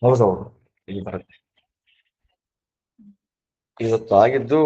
ಹೌದೌದು, ಇಲ್ಲಿ ಬರುತ್ತೆ. ಇವತ್ತಾಗಿದ್ದು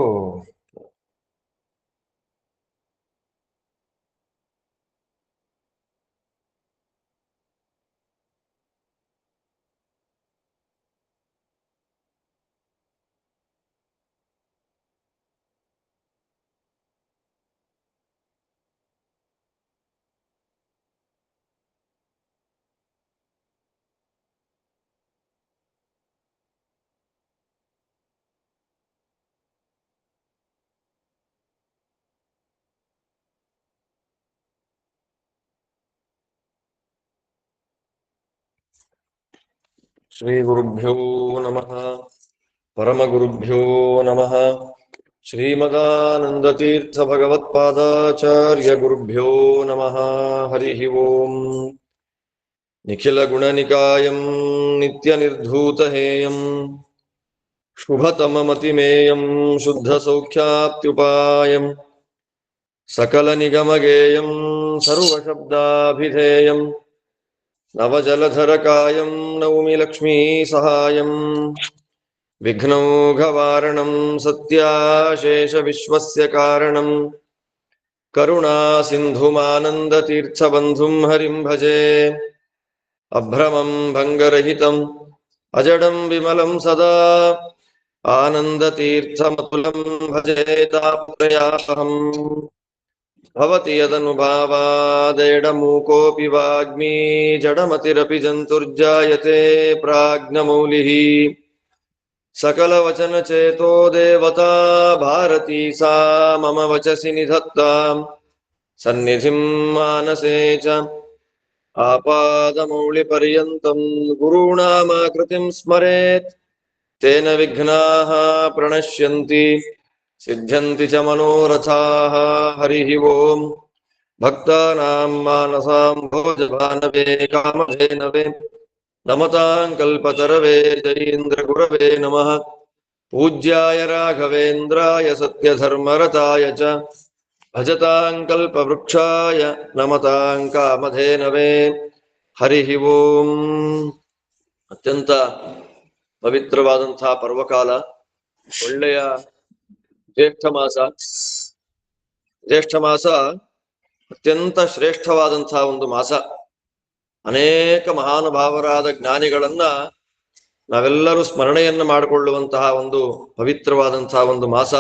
ಶ್ರೀ ಗುರುಭ್ಯೋ ನಮಃ, ಪರಮಗುರುಭ್ಯೋ ನಮಃ. ಶ್ರೀಮದಾನಂದತೀರ್ಥ ಭಗವತ್ಪಾದಾಚಾರ್ಯ ಗುರುಭ್ಯೋ ನಮಃ. ಹರಿ ಓಂ. ನಿಖಿಲ ಗುಣನಿಕಾಯಂ ನಿತ್ಯ ನಿರ್ಧೂತಹೇಯಂ ಶುಭತಮಮತಿಮೇಯಂ ಶುದ್ಧ ಸೌಖ್ಯಾಪ್ತ್ಯುಪಾಯಂ ಸಕಲ ನಿಗಮಗೇಯಂ ಸರ್ವಶಬ್ದಾಭಿಧೇಯಂ ನವಜಲಧರಕಾಯಂ ನೌಮಿ ಲಕ್ಷ್ಮೀ ಸಹಾಯಂ ವಿಘ್ನೌಘವಾರಣಂ ಸತ್ಯಾಶೇಷ ವಿಶ್ವಸ್ಯ ಕಾರಣಂ ಕರುಣಾ ಸಿಂಧುಮಾನಂದತೀರ್ಥಬಂಧುಂ ಹರಿಂ ಭಜೆ. ಅಭ್ರಮಂ ಭಂಗರಹಿತಂ ಅಜಡಂ ವಿಮಲಂ ಸದಾ ಆನಂದತೀರ್ಥಮತುಲಂ ಭಜೆ ತಾಪತ್ರಯಾಪಹಂ. ಭವತಿ ಯದನುಭಾವಾದೇಡಮೂಕೋऽಪಿ ವಾಗ್ಮೀ ಜಡಮತಿರಪಿ ಜಂತುರ್ಜಾಯತೆ ಪ್ರಾಜ್ಞಮೌಲಿಃ. ಸಕಲವಚನಚೇತೋ ದೇವತಾ ಭಾರತೀ ಸಾ ಮಮ ವಚಸಿ ನಿಧತ್ತಾಂ ಸನ್ನಿಧಿಂ ಮಾನಸೇ ಚ. ಆಪಾದಮೌಳಿಪರ್ಯಂತಂ ಗುರುಣಾಮಾಕೃತಿಂ ಸ್ಮರೇತ್ ತೇನ ವಿಘ್ನಾಃ ಪ್ರಣಶ್ಯಂತಿ ಸಿದ್ಧ್ಯಂತಿ ಚ ಮನೋರಥಾಃ. ಹರಿ ಓಂ. ಭಕ್ತಾನಾಂ ಮಾನಸಾಂ ಭೋಜಭಾನವೇ ಕಾಮಧೇನವೇ ನಮತಾಂ ಕಲ್ಪತರವೇ ಜಯೀಂದ್ರ ಗುರವೇ ನಮಃ. ಪೂಜ್ಯಾಯ ರಾಘವೇಂದ್ರಾಯ ಸತ್ಯಧರ್ಮರತಾಯ ಚ ಭಜತಾಂ ಕಲ್ಪವೃಕ್ಷಾಯ ನಮತಾಂ ಕಾಮಧೇನವೇ. ಹರಿ ಓಂ. ಅತ್ಯಂತ ಪವಿತ್ರವಾದಂತಹ ಪರ್ವಕಾಲ, ಒಳ್ಳೆಯ ಜ್ಯೇಷ್ಠ ಮಾಸ. ಜ್ಯೇಷ್ಠ ಮಾಸ ಅತ್ಯಂತ ಶ್ರೇಷ್ಠವಾದಂತಹ ಒಂದು ಮಾಸ. ಅನೇಕ ಮಹಾನುಭಾವರಾದ ಜ್ಞಾನಿಗಳನ್ನ ನಾವೆಲ್ಲರೂ ಸ್ಮರಣೆಯನ್ನ ಮಾಡಿಕೊಳ್ಳುವಂತಹ ಒಂದು ಪವಿತ್ರವಾದಂತಹ ಒಂದು ಮಾಸ.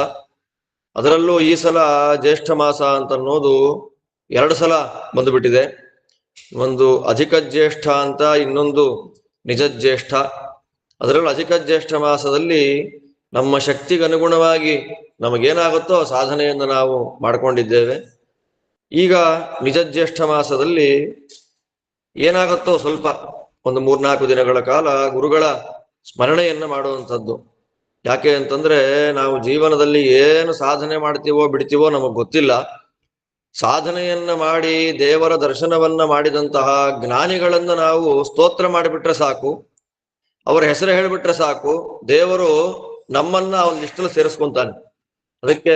ಅದರಲ್ಲೂ ಈ ಸಲ ಜ್ಯೇಷ್ಠ ಮಾಸ ಅಂತ ಅನ್ನೋದು 2 ಸಲ ಬಂದುಬಿಟ್ಟಿದೆ. ಒಂದು ಅಧಿಕ ಜ್ಯೇಷ್ಠ ಅಂತ, ಇನ್ನೊಂದು ನಿಜ ಜ್ಯೇಷ್ಠ. ಅದರಲ್ಲೂ ಅಧಿಕ ಜ್ಯೇಷ್ಠ ಮಾಸದಲ್ಲಿ ನಮ್ಮ ಶಕ್ತಿಗನುಗುಣವಾಗಿ ನಮಗೇನಾಗುತ್ತೋ ಸಾಧನೆಯನ್ನು ನಾವು ಮಾಡಿಕೊಂಡಿದ್ದೇವೆ. ಈಗ ನಿಜ ಜ್ಯೇಷ್ಠ ಮಾಸದಲ್ಲಿ ಏನಾಗುತ್ತೋ ಸ್ವಲ್ಪ ಒಂದು 3-4 ದಿನಗಳ ಕಾಲ ಗುರುಗಳ ಸ್ಮರಣೆಯನ್ನ ಮಾಡುವಂಥದ್ದು. ಯಾಕೆ ಅಂತಂದ್ರೆ ನಾವು ಜೀವನದಲ್ಲಿ ಏನು ಸಾಧನೆ ಮಾಡ್ತೀವೋ ಬಿಡ್ತೀವೋ ನಮಗ್ ಗೊತ್ತಿಲ್ಲ. ಸಾಧನೆಯನ್ನ ಮಾಡಿ ದೇವರ ದರ್ಶನವನ್ನ ಮಾಡಿದಂತಹ ಜ್ಞಾನಿಗಳನ್ನ ನಾವು ಸ್ತೋತ್ರ ಮಾಡಿಬಿಟ್ರೆ ಸಾಕು, ಅವರ ಹೆಸರು ಹೇಳಿಬಿಟ್ರೆ ಸಾಕು, ದೇವರು ನಮ್ಮನ್ನ ಅವನ ಲಿಸ್ಟಲ್ಲಿ ಸೇರಿಸ್ಕೊಂತಾನೆ. ಅದಕ್ಕೆ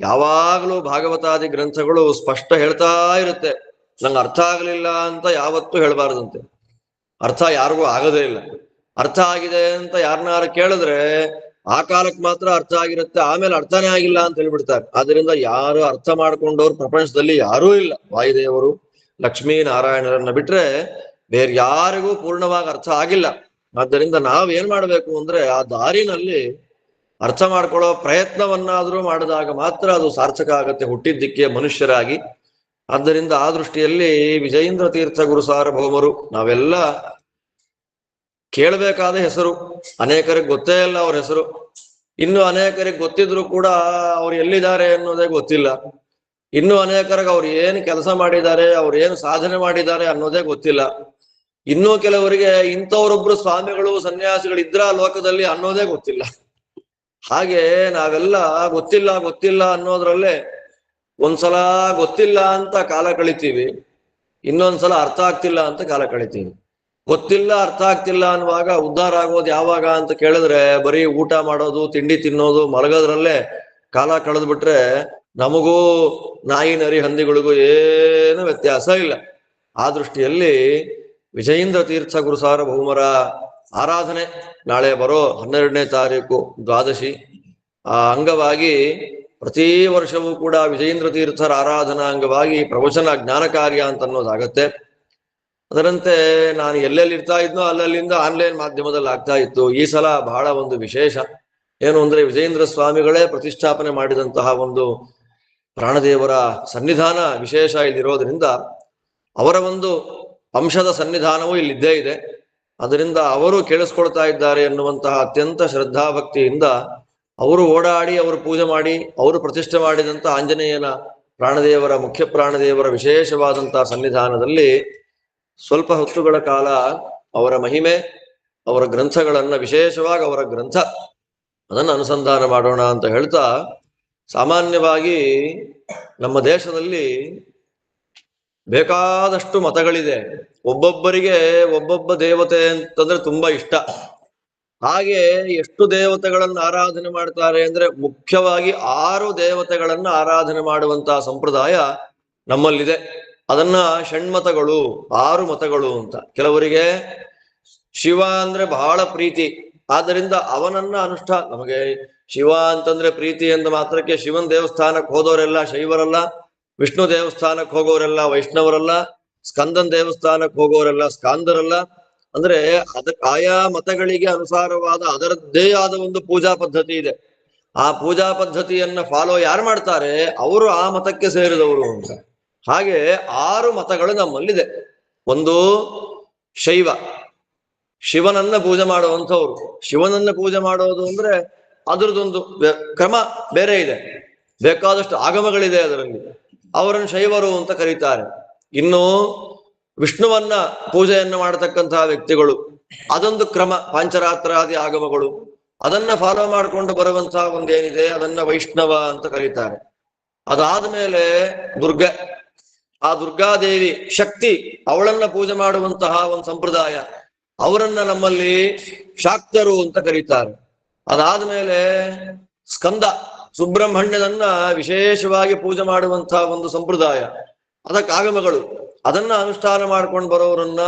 ಯಾವಾಗಲೂ ಭಾಗವತಾದಿ ಗ್ರಂಥಗಳು ಸ್ಪಷ್ಟ ಹೇಳ್ತಾ ಇರುತ್ತೆ, ನಂಗೆ ಅರ್ಥ ಆಗಲಿಲ್ಲ ಅಂತ ಯಾವತ್ತೂ ಹೇಳಬಾರದಂತೆ. ಅರ್ಥ ಯಾರಿಗೂ ಆಗದೇ ಇಲ್ಲ. ಅರ್ಥ ಆಗಿದೆ ಅಂತ ಯಾರನ್ನಾರು ಕೇಳಿದ್ರೆ ಆ ಕಾಲಕ್ಕೆ ಮಾತ್ರ ಅರ್ಥ ಆಗಿರುತ್ತೆ, ಆಮೇಲೆ ಅರ್ಥನೇ ಆಗಿಲ್ಲ ಅಂತ ಹೇಳ್ಬಿಡ್ತಾರೆ. ಆದ್ರಿಂದ ಯಾರು ಅರ್ಥ ಮಾಡ್ಕೊಂಡವ್ರು ಪ್ರಪಂಚದಲ್ಲಿ ಯಾರೂ ಇಲ್ಲ. ವಾಯುದೇವರು, ಲಕ್ಷ್ಮೀ ನಾರಾಯಣರನ್ನ ಬಿಟ್ರೆ ಬೇರೆ ಯಾರಿಗೂ ಪೂರ್ಣವಾಗಿ ಅರ್ಥ ಆಗಿಲ್ಲ. ಆದ್ದರಿಂದ ನಾವೇನ್ ಮಾಡ್ಬೇಕು ಅಂದ್ರೆ ಆ ದಾರಿನಲ್ಲಿ ಅರ್ಥ ಮಾಡ್ಕೊಳ್ಳೋ ಪ್ರಯತ್ನವನ್ನಾದ್ರೂ ಮಾಡಿದಾಗ ಮಾತ್ರ ಅದು ಸಾರ್ಥಕ ಆಗತ್ತೆ, ಹುಟ್ಟಿದ್ದಕ್ಕೆ ಮನುಷ್ಯರಾಗಿ. ಆದ್ದರಿಂದ ಆ ದೃಷ್ಟಿಯಲ್ಲಿ ವಿಜಯೇಂದ್ರ ತೀರ್ಥ ಗುರು ಸಾರ್ವಭೌಮರು ನಾವೆಲ್ಲ ಕೇಳಬೇಕಾದ ಹೆಸರು. ಅನೇಕರಿಗೆ ಗೊತ್ತೇ ಇಲ್ಲ ಅವ್ರ ಹೆಸರು. ಇನ್ನು ಅನೇಕರಿಗೆ ಗೊತ್ತಿದ್ರು ಕೂಡ ಅವ್ರು ಎಲ್ಲಿದ್ದಾರೆ ಅನ್ನೋದೇ ಗೊತ್ತಿಲ್ಲ. ಇನ್ನು ಅನೇಕರಿಗೆ ಅವ್ರು ಏನು ಕೆಲಸ ಮಾಡಿದ್ದಾರೆ, ಅವ್ರು ಏನು ಸಾಧನೆ ಮಾಡಿದ್ದಾರೆ ಅನ್ನೋದೇ ಗೊತ್ತಿಲ್ಲ. ಇನ್ನೂ ಕೆಲವರಿಗೆ ಇಂಥವ್ರೊಬ್ರು ಸ್ವಾಮಿಗಳು ಸನ್ಯಾಸಿಗಳು ಇದ್ರ ಲೋಕದಲ್ಲಿ ಅನ್ನೋದೇ ಗೊತ್ತಿಲ್ಲ. ಹಾಗೆ ನಾವೆಲ್ಲ ಗೊತ್ತಿಲ್ಲ ಗೊತ್ತಿಲ್ಲ ಅನ್ನೋದ್ರಲ್ಲೇ ಒಂದ್ಸಲ ಗೊತ್ತಿಲ್ಲ ಅಂತ ಕಾಲ ಕಳಿತೀವಿ, ಇನ್ನೊಂದ್ಸಲ ಅರ್ಥ ಆಗ್ತಿಲ್ಲ ಅಂತ ಕಾಲ ಕಳಿತೀವಿ. ಗೊತ್ತಿಲ್ಲ ಅರ್ಥ ಆಗ್ತಿಲ್ಲ ಅನ್ನುವಾಗ ಉದ್ಧಾರ ಆಗೋದು ಯಾವಾಗ ಅಂತ ಕೇಳಿದ್ರೆ ಬರೀ ಊಟ ಮಾಡೋದು, ತಿಂಡಿ ತಿನ್ನೋದು, ಮಲಗೋದ್ರಲ್ಲೇ ಕಾಲ ಕಳೆದ್ಬಿಟ್ರೆ ನಮಗೂ ನಾಯಿ ನರಿ ಹಂದಿಗಳಿಗೂ ಏನು ವ್ಯತ್ಯಾಸ ಇಲ್ಲ. ಆ ದೃಷ್ಟಿಯಲ್ಲಿ ವಿಜಯೇಂದ್ರ ತೀರ್ಥ ಗುರು ಸಾರ್ವಭೌಮರ ಆರಾಧನೆ ನಾಳೆ ಬರೋ 12ನೇ ತಾರೀಕು ದ್ವಾದಶಿ. ಆ ಅಂಗವಾಗಿ ಪ್ರತಿ ವರ್ಷವೂ ಕೂಡ ವಿಜಯೇಂದ್ರ ತೀರ್ಥರ ಆರಾಧನಾ ಅಂಗವಾಗಿ ಪ್ರವಚನ ಜ್ಞಾನ ಕಾರ್ಯ ಅಂತ ಅನ್ನೋದಾಗತ್ತೆ. ಅದರಂತೆ ನಾನು ಎಲ್ಲೆಲ್ಲಿ ಇರ್ತಾ ಇದ್ನೋ ಅಲ್ಲಲ್ಲಿಂದ ಆನ್ಲೈನ್ ಮಾಧ್ಯಮದಲ್ಲಿ ಆಗ್ತಾ ಇತ್ತು. ಈ ಸಲ ಬಹಳ ಒಂದು ವಿಶೇಷ ಏನು ಅಂದ್ರೆ ವಿಜಯೇಂದ್ರ ಸ್ವಾಮಿಗಳೇ ಪ್ರತಿಷ್ಠಾಪನೆ ಮಾಡಿದಂತಹ ಒಂದು ಪ್ರಾಣದೇವರ ಸನ್ನಿಧಾನ ವಿಶೇಷ ಇಲ್ಲಿರೋದ್ರಿಂದ ಅವರ ಒಂದು ಅಂಶದ ಸನ್ನಿಧಾನವೂ ಇಲ್ಲಿದ್ದೇ ಇದೆ. ಅದರಿಂದ ಅವರು ಕೇಳಿಸ್ಕೊಳ್ತಾ ಇದ್ದಾರೆ ಎನ್ನುವಂತಹ ಅತ್ಯಂತ ಶ್ರದ್ಧಾಭಕ್ತಿಯಿಂದ ಅವರು ಓಡಾಡಿ ಅವರು ಪೂಜೆ ಮಾಡಿ ಅವರು ಪ್ರತಿಷ್ಠೆ ಮಾಡಿದಂತ ಆಂಜನೇಯನ ಪ್ರಾಣದೇವರ ಮುಖ್ಯ ಪ್ರಾಣದೇವರ ವಿಶೇಷವಾದಂತಹ ಸನ್ನಿಧಾನದಲ್ಲಿ ಸ್ವಲ್ಪ ಹೊತ್ತುಗಳ ಕಾಲ ಅವರ ಮಹಿಮೆ ಅವರ ಗ್ರಂಥಗಳನ್ನ ವಿಶೇಷವಾಗಿ ಅವರ ಗ್ರಂಥ ಅದನ್ನು ಅನುಸಂಧಾನ ಮಾಡೋಣ ಅಂತ ಹೇಳ್ತಾ, ಸಾಮಾನ್ಯವಾಗಿ ನಮ್ಮ ದೇಶದಲ್ಲಿ ಬೇಕಾದಷ್ಟು ಮತಗಳಿದೆ. ಒಬ್ಬೊಬ್ಬರಿಗೆ ಒಬ್ಬೊಬ್ಬ ದೇವತೆ ಅಂತಂದ್ರೆ ತುಂಬಾ ಇಷ್ಟ. ಹಾಗೆ ಎಷ್ಟು ದೇವತೆಗಳನ್ನ ಆರಾಧನೆ ಮಾಡ್ತಾರೆ ಅಂದ್ರೆ ಮುಖ್ಯವಾಗಿ 6 ದೇವತೆಗಳನ್ನ ಆರಾಧನೆ ಮಾಡುವಂತಹ ಸಂಪ್ರದಾಯ ನಮ್ಮಲ್ಲಿದೆ. ಅದನ್ನ ಷಣ್ಮತಗಳು 6 ಮತಗಳು ಅಂತ. ಕೆಲವರಿಗೆ ಶಿವ ಅಂದ್ರೆ ಬಹಳ ಪ್ರೀತಿ, ಆದ್ದರಿಂದ ಅವನನ್ನ ನಮಗೆ ಶಿವ ಅಂತಂದ್ರೆ ಪ್ರೀತಿ ಎಂದ ಮಾತ್ರಕ್ಕೆ ಶಿವನ್ ದೇವಸ್ಥಾನಕ್ಕೆ ಹೋದವರೆಲ್ಲ ಶೈವರಲ್ಲ, ವಿಷ್ಣು ದೇವಸ್ಥಾನಕ್ಕೆ ಹೋಗೋರೆಲ್ಲ ವೈಷ್ಣವರಲ್ಲ, ಸ್ಕಂದನ್ ದೇವಸ್ಥಾನಕ್ಕೆ ಹೋಗೋರೆಲ್ಲ ಸ್ಕಾಂದರಲ್ಲ. ಅಂದ್ರೆ ಆಯಾ ಮತಗಳಿಗೆ ಅನುಸಾರವಾದ ಅದರದ್ದೇ ಆದ ಒಂದು ಪೂಜಾ ಪದ್ಧತಿ ಇದೆ. ಆ ಪೂಜಾ ಪದ್ಧತಿಯನ್ನ ಫಾಲೋ ಯಾರು ಮಾಡ್ತಾರೆ ಅವರು ಆ ಮತಕ್ಕೆ ಸೇರಿದವರು ಅಂತ. ಹಾಗೆ 6 ಮತಗಳು ನಮ್ಮಲ್ಲಿದೆ. ಒಂದು ಶೈವ, ಶಿವನನ್ನ ಪೂಜೆ ಮಾಡುವಂಥವ್ರು. ಶಿವನನ್ನ ಪೂಜೆ ಮಾಡೋದು ಅಂದ್ರೆ ಅದ್ರದ್ದೊಂದು ಕ್ರಮ ಬೇರೆ ಇದೆ, ಬೇಕಾದಷ್ಟು ಆಗಮಗಳಿದೆ ಅದರಲ್ಲಿ. ಅವರನ್ನು ಶೈವರು ಅಂತ ಕರೀತಾರೆ. ಇನ್ನು ವಿಷ್ಣುವನ್ನ ಪೂಜೆಯನ್ನ ಮಾಡತಕ್ಕಂತಹ ವ್ಯಕ್ತಿಗಳು, ಅದೊಂದು ಕ್ರಮ, ಪಾಂಚರಾತ್ರಾದಿ ಆಗಮಗಳು. ಅದನ್ನ ಫಾಲೋ ಮಾಡಿಕೊಂಡು ಬರುವಂತಹ ಒಂದೇನಿದೆ ಅದನ್ನ ವೈಷ್ಣವ ಅಂತ ಕರೀತಾರೆ. ಅದಾದ್ಮೇಲೆ ದುರ್ಗಾ, ಆ ದುರ್ಗಾದೇವಿ ಶಕ್ತಿ, ಅವಳನ್ನ ಪೂಜೆ ಮಾಡುವಂತಹ ಒಂದು ಸಂಪ್ರದಾಯ, ಅವರನ್ನ ನಮ್ಮಲ್ಲಿ ಶಾಕ್ತರು ಅಂತ ಕರೀತಾರೆ. ಅದಾದ್ಮೇಲೆ ಸ್ಕಂದ, ಸುಬ್ರಹ್ಮಣ್ಯನನ್ನ ವಿಶೇಷವಾಗಿ ಪೂಜೆ ಮಾಡುವಂತಹ ಒಂದು ಸಂಪ್ರದಾಯ, ಅದಕ್ಕೆ ಆಗಮಗಳು. ಅದನ್ನ ಅನುಷ್ಠಾನ ಮಾಡ್ಕೊಂಡು ಬರೋರನ್ನ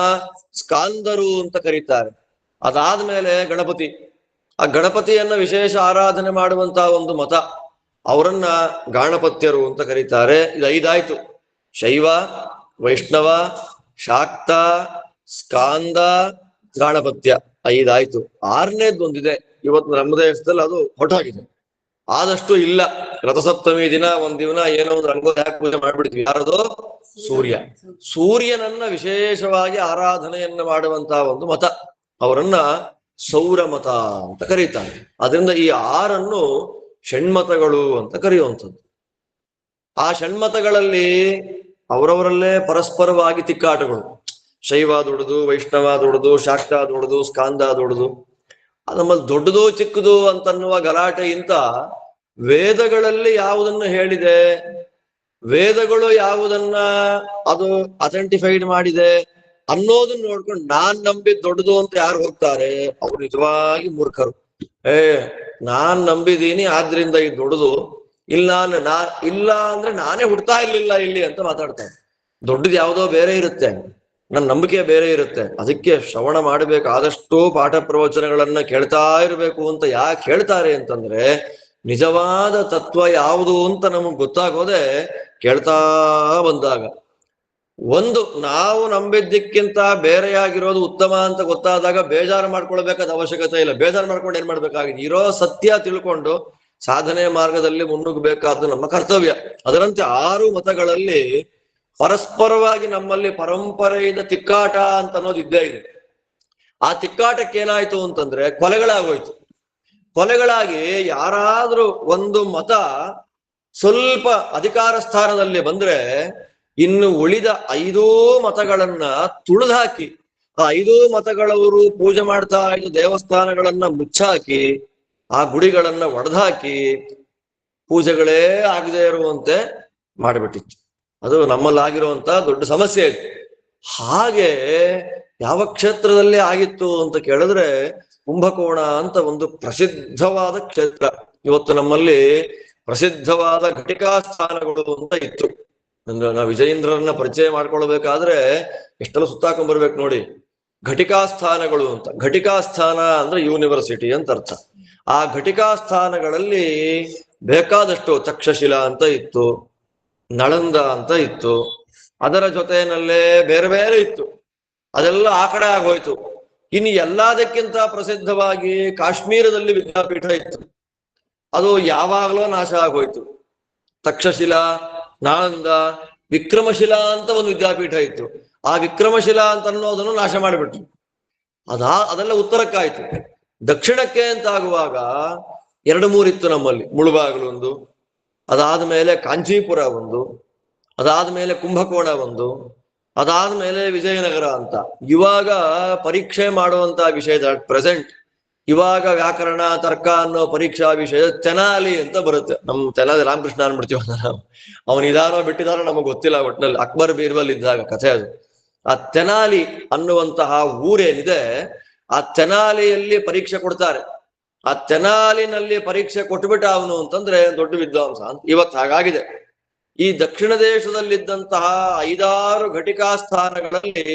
ಸ್ಕಾಂದರು ಅಂತ ಕರೀತಾರೆ. ಅದಾದ್ಮೇಲೆ ಗಣಪತಿ, ಆ ಗಣಪತಿಯನ್ನ ವಿಶೇಷ ಆರಾಧನೆ ಮಾಡುವಂತಹ ಒಂದು ಮತ, ಅವರನ್ನ ಗಾಣಪತ್ಯರು ಅಂತ ಕರೀತಾರೆ. ಇದು 5 ಆಯ್ತು. ಶೈವ, ವೈಷ್ಣವ, ಶಾಕ್ತ, ಸ್ಕಾಂದ, ಗಾಣಪತ್ಯ 5 ಆಯ್ತು. 6ನೇದೊಂದಿದೆ ಇವತ್ತು ನಮ್ಮ ದೇಶದಲ್ಲಿ, ಅದು ಹೊರಟೋಗಿದೆ. ಆದಷ್ಟು ಇಲ್ಲ. ರಥಸಪ್ತಮಿ ದಿನ ಒಂದಿನ ಏನೋ ಒಂದು ರಂಗೋಲಿ ಹಾಕಿ ಪೂಜೆ ಮಾಡ್ಬಿಡ್ತೀವಿ. ಯಾರದು? ಸೂರ್ಯ. ಸೂರ್ಯನನ್ನ ವಿಶೇಷವಾಗಿ ಆರಾಧನೆಯನ್ನ ಮಾಡುವಂತಹ ಒಂದು ಮತ, ಅವರನ್ನ ಸೌರ ಮತ ಅಂತ ಕರೀತಾರೆ. ಅದರಿಂದ ಈ 6 ಷಣ್ಮತಗಳು ಅಂತ ಕರೆಯುವಂಥದ್ದು. ಆ ಷಣ್ಮತಗಳಲ್ಲಿ ಅವರವರಲ್ಲೇ ಪರಸ್ಪರವಾಗಿ ತಿಕ್ಕಾಟಗಳು. ಶೈವ ದೊಡ್ಡದು, ವೈಷ್ಣವ ದೊಡ್ಡದು, ಶಾಕ್ತ ದೊಡ್ಡದು, ಸ್ಕಾಂದ ದೊಡ್ಡದು. ನಮ್ಮಲ್ಲಿ ದೊಡ್ಡದು ಚಿಕ್ಕದು ಅಂತನ್ನುವ ಗಲಾಟೆಗಿಂತ ವೇದಗಳಲ್ಲಿ ಯಾವುದನ್ನು ಹೇಳಿದೆ, ವೇದಗಳು ಯಾವುದನ್ನ ಅದು ಅಥೆಂಟಿಫೈಡ್ ಮಾಡಿದೆ ಅನ್ನೋದನ್ನ ನೋಡ್ಕೊಂಡು ನಾನ್ ನಂಬಿದ್ ದೊಡ್ಡದು ಅಂತ ಯಾರು ಹೋಗ್ತಾರೆ ಅವ್ರು ನಿಜವಾಗಿ ಮೂರ್ಖರು. ನಾನ್ ನಂಬಿದೀನಿ ಆದ್ರಿಂದ ಇದು ದೊಡ್ಡದು, ಇಲ್ಲ ಅಂದ್ರೆ ನಾನೇ ಹುಡ್ತಾ ಇರ್ಲಿಲ್ಲ ಇಲ್ಲಿ ಅಂತ ಮಾತಾಡ್ತಾರೆ. ದೊಡ್ಡದು ಯಾವುದೋ ಬೇರೆ ಇರುತ್ತೆ, ನನ್ನ ನಂಬಿಕೆ ಬೇರೆ ಇರುತ್ತೆ. ಅದಕ್ಕೆ ಶ್ರವಣ ಮಾಡಬೇಕು, ಆದಷ್ಟು ಪಾಠ ಪ್ರವಚನಗಳನ್ನ ಕೇಳ್ತಾ ಇರ್ಬೇಕು ಅಂತ. ಯಾಕೆ ಹೇಳ್ತಾರೆ ಅಂತಂದ್ರೆ ನಿಜವಾದ ತತ್ವ ಯಾವುದು ಅಂತ ನಮಗ್ ಗೊತ್ತಾಗೋದೆ ಕೇಳ್ತಾ ಬಂದಾಗ. ಒಂದು ನಾವು ನಂಬಿದ್ದಕ್ಕಿಂತ ಬೇರೆಯಾಗಿರೋದು ಉತ್ತಮ ಅಂತ ಗೊತ್ತಾದಾಗ ಬೇಜಾರು ಮಾಡ್ಕೊಳ್ಬೇಕಾದ ಅವಶ್ಯಕತೆ ಇಲ್ಲ. ಬೇಜಾರು ಮಾಡ್ಕೊಂಡು ಏನ್ ಮಾಡ್ಬೇಕಾಗಿದೆ, ಇರೋ ಸತ್ಯ ತಿಳ್ಕೊಂಡು ಸಾಧನೆ ಮಾರ್ಗದಲ್ಲಿ ಮುನ್ನುಗ್ಗಬೇಕಾದ್ದು ನಮ್ಮ ಕರ್ತವ್ಯ. ಅದರಂತೆ 6 ಮತಗಳಲ್ಲಿ ಪರಸ್ಪರವಾಗಿ ನಮ್ಮಲ್ಲಿ ಪರಂಪರೆಯಿಂದ ತಿಕ್ಕಾಟ ಅಂತ ಅನ್ನೋದು ಇದ್ದೇ ಇದೆ. ಆ ತಿಕ್ಕಾಟಕ್ಕೆ ಏನಾಯ್ತು ಅಂತಂದ್ರೆ ಕೊಲೆಗಳಾಗೋಯ್ತು. ಕೊಲೆಗಳಾಗಿ ಯಾರಾದ್ರೂ ಒಂದು ಮತ ಸ್ವಲ್ಪ ಅಧಿಕಾರ ಸ್ಥಾನದಲ್ಲಿ ಬಂದ್ರೆ ಇನ್ನು ಉಳಿದ 5 ಮತಗಳನ್ನ ತುಳಿದಾಕಿ, ಆ 5 ಮತಗಳವರು ಪೂಜೆ ಮಾಡ್ತಾ ಇದ್ದ ದೇವಸ್ಥಾನಗಳನ್ನ ಮುಚ್ಚಾಕಿ, ಆ ಗುಡಿಗಳನ್ನ ಒಡೆದಾಕಿ ಪೂಜೆಗಳೇ ಆಗದೆ ಇರುವಂತೆ ಮಾಡಿಬಿಟ್ಟಿತ್ತು. ಅದು ನಮ್ಮಲ್ಲಾಗಿರುವಂತ ದೊಡ್ಡ ಸಮಸ್ಯೆ ಇದೆ. ಹಾಗೆ ಯಾವ ಕ್ಷೇತ್ರದಲ್ಲಿ ಆಗಿತ್ತು ಅಂತ ಕೇಳಿದ್ರೆ ಕುಂಭಕೋಣ ಅಂತ ಒಂದು ಪ್ರಸಿದ್ಧವಾದ ಕ್ಷೇತ್ರ. ಇವತ್ತು ನಮ್ಮಲ್ಲಿ ಪ್ರಸಿದ್ಧವಾದ ಘಟಿಕಾ ಸ್ಥಾನಗಳು ಅಂತ ಇತ್ತು. ಅಂದ್ರೆ ನಾವು ವಿಜಯೇಂದ್ರರನ್ನ ಪರಿಚಯ ಮಾಡ್ಕೊಳ್ಬೇಕಾದ್ರೆ ಎಷ್ಟೆಲ್ಲ ಸುತ್ತಾಕೊಂಡ್ ಬರ್ಬೇಕು ನೋಡಿ. ಘಟಿಕಾಸ್ಥಾನಗಳು ಅಂತ. ಘಟಿಕಾಸ್ಥಾನ ಅಂದ್ರೆ ಯೂನಿವರ್ಸಿಟಿ ಅಂತ ಅರ್ಥ. ಆ ಘಟಿಕಾಸ್ಥಾನಗಳಲ್ಲಿ ಬೇಕಾದಷ್ಟು ತಕ್ಷಶಿಲಾ ಅಂತ ಇತ್ತು, ನಳಂದ ಅಂತ ಇತ್ತು, ಅದರ ಜೊತೆಯಲ್ಲೇ ಬೇರೆ ಬೇರೆ ಇತ್ತು. ಅದೆಲ್ಲ ಆ ಕಡೆ ಆಗೋಯ್ತು. ಇನ್ನು ಎಲ್ಲದಕ್ಕಿಂತ ಪ್ರಸಿದ್ಧವಾಗಿ ಕಾಶ್ಮೀರದಲ್ಲಿ ವಿದ್ಯಾಪೀಠ ಇತ್ತು. ಅದು ಯಾವಾಗಲೂ ನಾಶ ಆಗೋಯ್ತು. ತಕ್ಷಶಿಲಾ, ನಾಳಂದ, ವಿಕ್ರಮಶಿಲಾ ಅಂತ ಒಂದು ವಿದ್ಯಾಪೀಠ ಇತ್ತು. ಆ ವಿಕ್ರಮಶಿಲಾ ಅಂತ ಅನ್ನೋದನ್ನು ನಾಶ ಮಾಡಿಬಿಟ್ರು. ಅದೆಲ್ಲ ಉತ್ತರಕ್ಕಾಯ್ತು. ದಕ್ಷಿಣಕ್ಕೆ ಅಂತ ಆಗುವಾಗ 2-3 ಇತ್ತು ನಮ್ಮಲ್ಲಿ. ಮುಳುಬಾಗಿಲು ಒಂದು, ಅದಾದ್ಮೇಲೆ ಕಾಂಚೀಪುರ ಒಂದು, ಅದಾದ್ಮೇಲೆ ಕುಂಭಕೋಣ ಒಂದು, ಅದಾದ್ಮೇಲೆ ವಿಜಯನಗರ ಅಂತ. ಇವಾಗ ಪರೀಕ್ಷೆ ಮಾಡುವಂತ ವಿಷಯದ ಪ್ರೆಸೆಂಟ್ ಇವಾಗ ವ್ಯಾಕರಣ ತರ್ಕ ಅನ್ನೋ ಪರೀಕ್ಷಾ ವಿಷಯ ತೆನಾಲಿ ಅಂತ ಬರುತ್ತೆ. ನಮ್ ತೆನಾಲಿ ರಾಮಕೃಷ್ಣ ಅನ್ಬಿಡ್ತೀವ ನಾವು. ಅವನ್ ಇದಾರೋ ಬಿಟ್ಟಿದಾರೋ ನಮಗ್ ಗೊತ್ತಿಲ್ಲ. ಒಟ್ಟಿನಲ್ಲಿ ಅಕ್ಬರ್ ಬೀರ್ಬಲ್ ಇದ್ದಾಗ ಕಥೆ ಅದು. ಆ ತೆನಾಲಿ ಅನ್ನುವಂತಹ ಊರೇನಿದೆ, ಆ ತೆನಾಲಿಯಲ್ಲಿ ಪರೀಕ್ಷೆ ಕೊಡ್ತಾರೆ. ಆ ತೆನಾಲಿನಲ್ಲಿ ಪರೀಕ್ಷೆ ಕೊಟ್ಬಿಟ್ಟ ಅವನು ಅಂತಂದ್ರೆ ದೊಡ್ಡ ವಿದ್ವಾಂಸ ಅಂತ. ಇವತ್ತು ಹಾಗಾಗಿದೆ. ಈ ದಕ್ಷಿಣ ದೇಶದಲ್ಲಿದ್ದಂತಹ 5-6 ಘಟಿಕಾಸ್ಥಾನಗಳಲ್ಲಿ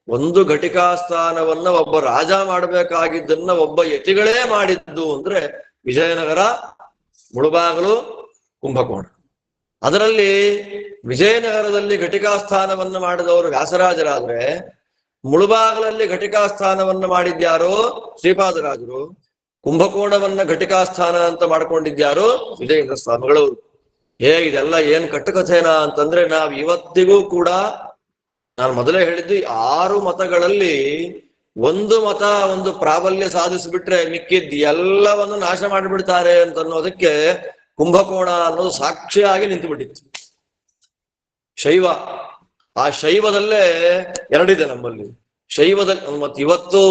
ಒಂದು ಘಟಿಕಾಸ್ಥಾನವನ್ನ ಒಬ್ಬ ರಾಜ ಮಾಡಬೇಕಾಗಿದ್ದನ್ನ ಒಬ್ಬ ಯತಿಗಳೇ ಮಾಡಿದ್ದು ಅಂದ್ರೆ ವಿಜಯನಗರ, ಮುಳುಬಾಗಿಲು, ಕುಂಭಕೋಣ. ಅದರಲ್ಲಿ ವಿಜಯನಗರದಲ್ಲಿ ಘಟಿಕಾಸ್ಥಾನವನ್ನ ಮಾಡಿದವರು ವ್ಯಾಸರಾಜರಾದ್ರೆ, ಮುಳುಬಾಗಿಲಲ್ಲಿ ಘಟಿಕಾಸ್ಥಾನವನ್ನ ಮಾಡಿದ್ಯಾರೋ ಶ್ರೀಪಾದರಾಜರು, ಕುಂಭಕೋಣವನ್ನ ಘಟಿಕಾಸ್ಥಾನ ಅಂತ ಮಾಡ್ಕೊಂಡಿದ್ಯಾರೋ ವಿಜಯೇಂದ್ರ ಸ್ವಾಮಿಗಳವರು. ಇದೆಲ್ಲ ಏನ್ ಕಟ್ಟುಕಥೆನಾ ಅಂತಂದ್ರೆ, ನಾವ್ ಇವತ್ತಿಗೂ ಕೂಡ, ನಾನು ಮೊದಲೇ ಹೇಳಿದ್ದು, 6 ಮತಗಳಲ್ಲಿ ಒಂದು ಮತ ಒಂದು ಪ್ರಾಬಲ್ಯ ಸಾಧಿಸಿಬಿಟ್ರೆ ಮಿಕ್ಕಿದ್ ಎಲ್ಲವನ್ನು ನಾಶ ಮಾಡಿಬಿಡ್ತಾರೆ ಅಂತ ಅನ್ನೋದಕ್ಕೆ ಕುಂಭಕೋಣ ಅನ್ನೋದು ಸಾಕ್ಷಿಯಾಗಿ ನಿಂತು ಬಿಟ್ಟಿತ್ತು. ಶೈವ, ಆ ಶೈವದಲ್ಲೇ 2 ಇದೆ ನಮ್ಮಲ್ಲಿ. ಶೈವದಲ್ಲಿ ಮತ್ತೆ ಇವತ್ತು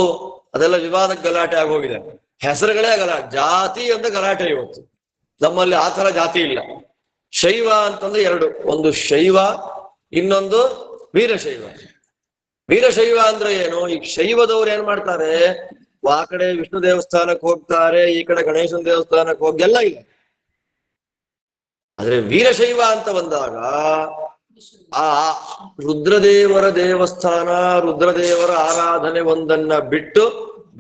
ಅದೆಲ್ಲ ವಿವಾದ ಗಲಾಟೆ ಆಗೋಗಿದೆ. ಹೆಸರುಗಳೇ ಗಲಾಟೆ, ಜಾತಿ ಅಂತ ಗಲಾಟೆ ಇವತ್ತು. ನಮ್ಮಲ್ಲಿ ಆ ತರ ಜಾತಿ ಇಲ್ಲ. ಶೈವ ಅಂತಂದ್ರೆ 2, ಒಂದು ಶೈವ, ಇನ್ನೊಂದು ವೀರಶೈವ. ವೀರಶೈವ ಅಂದ್ರೆ ಏನು? ಈಗ ಶೈವದವ್ರು ಏನ್ ಮಾಡ್ತಾರೆ, ಆ ಕಡೆ ವಿಷ್ಣು ದೇವಸ್ಥಾನಕ್ಕೆ ಹೋಗ್ತಾರೆ, ಈ ಕಡೆ ಗಣೇಶನ ದೇವಸ್ಥಾನಕ್ಕೆ ಹೋಗಿ ಎಲ್ಲ ಇಲ್ಲ. ಆದ್ರೆ ವೀರಶೈವ ಅಂತ ಬಂದಾಗ ಆ ರುದ್ರದೇವರ ದೇವಸ್ಥಾನ, ರುದ್ರದೇವರ ಆರಾಧನೆ ಒಂದನ್ನ ಬಿಟ್ಟು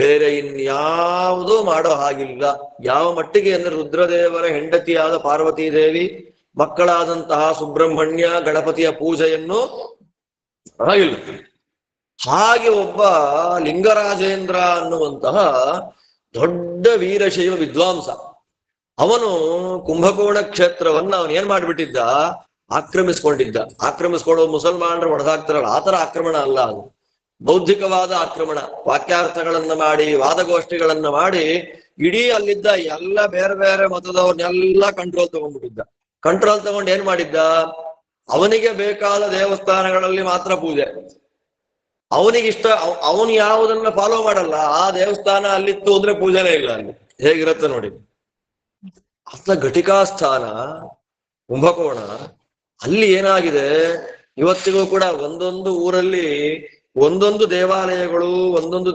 ಬೇರೆ ಇನ್ಯಾವುದೂ ಮಾಡೋ ಹಾಗಿಲ್ಲ. ಯಾವ ಮಟ್ಟಿಗೆ ಅಂದ್ರೆ ರುದ್ರದೇವರ ಹೆಂಡತಿಯಾದ ಪಾರ್ವತೀ ದೇವಿ, ಮಕ್ಕಳಾದಂತಹ ಸುಬ್ರಹ್ಮಣ್ಯ, ಗಣಪತಿಯ ಪೂಜೆಯನ್ನು ಆಗಿಲ್ಲ. ಹಾಗೆ ಒಬ್ಬ ಲಿಂಗರಾಜೇಂದ್ರ ಅನ್ನುವಂತಹ ದೊಡ್ಡ ವೀರಶೈವ ವಿದ್ವಾಂಸ, ಅವನು ಕುಂಭಕೋಣ ಕ್ಷೇತ್ರವನ್ನ ಅವನು ಏನ್ ಮಾಡ್ಬಿಟ್ಟಿದ್ದ, ಆಕ್ರಮಿಸ್ಕೊಂಡಿದ್ದ. ಆಕ್ರಮಿಸ್ಕೊಳ್ಳೋ ಮುಸಲ್ಮಾನರು ಹೊಡೆದಾಕ್ತಾರಲ್ಲ, ಆತರ ಆಕ್ರಮಣ ಅಲ್ಲ ಅದು, ಬೌದ್ಧಿಕವಾದ ಆಕ್ರಮಣ. ವಾಕ್ಯಾರ್ಥಗಳನ್ನ ಮಾಡಿ, ವಾದಗೋಷ್ಠಿಗಳನ್ನ ಮಾಡಿ, ಇಡೀ ಅಲ್ಲಿದ್ದ ಎಲ್ಲ ಬೇರೆ ಬೇರೆ ಮತದವ್ರನ್ನೆಲ್ಲ ಕಂಟ್ರೋಲ್ ತಗೊಂಡ್ಬಿಟ್ಟಿದ್ದ. ಕಂಟ್ರೋಲ್ ತಗೊಂಡು ಏನ್ ಮಾಡಿದ್ದ, ಅವನಿಗೆ ಬೇಕಾದ ದೇವಸ್ಥಾನಗಳಲ್ಲಿ ಮಾತ್ರ ಪೂಜೆ, ಅವನಿಗಿಷ್ಟ, ಅವನು ಯಾವುದನ್ನ ಫಾಲೋ ಮಾಡಲ್ಲ, ಆ ದೇವಸ್ಥಾನ ಅಲ್ಲಿತ್ತು ಅಂದ್ರೆ ಪೂಜೆನೇ ಇಲ್ಲ ಅಲ್ಲಿ. ಹೇಗಿರುತ್ತೆ ನೋಡಿ. ಅತ್ತ ಘಟಿಕಾಸ್ಥಾನ ಕುಂಭಕೋಣ, ಅಲ್ಲಿ ಏನಾಗಿದೆ, ಇವತ್ತಿಗೂ ಕೂಡ ಒಂದೊಂದು ಊರಲ್ಲಿ ಒಂದೊಂದು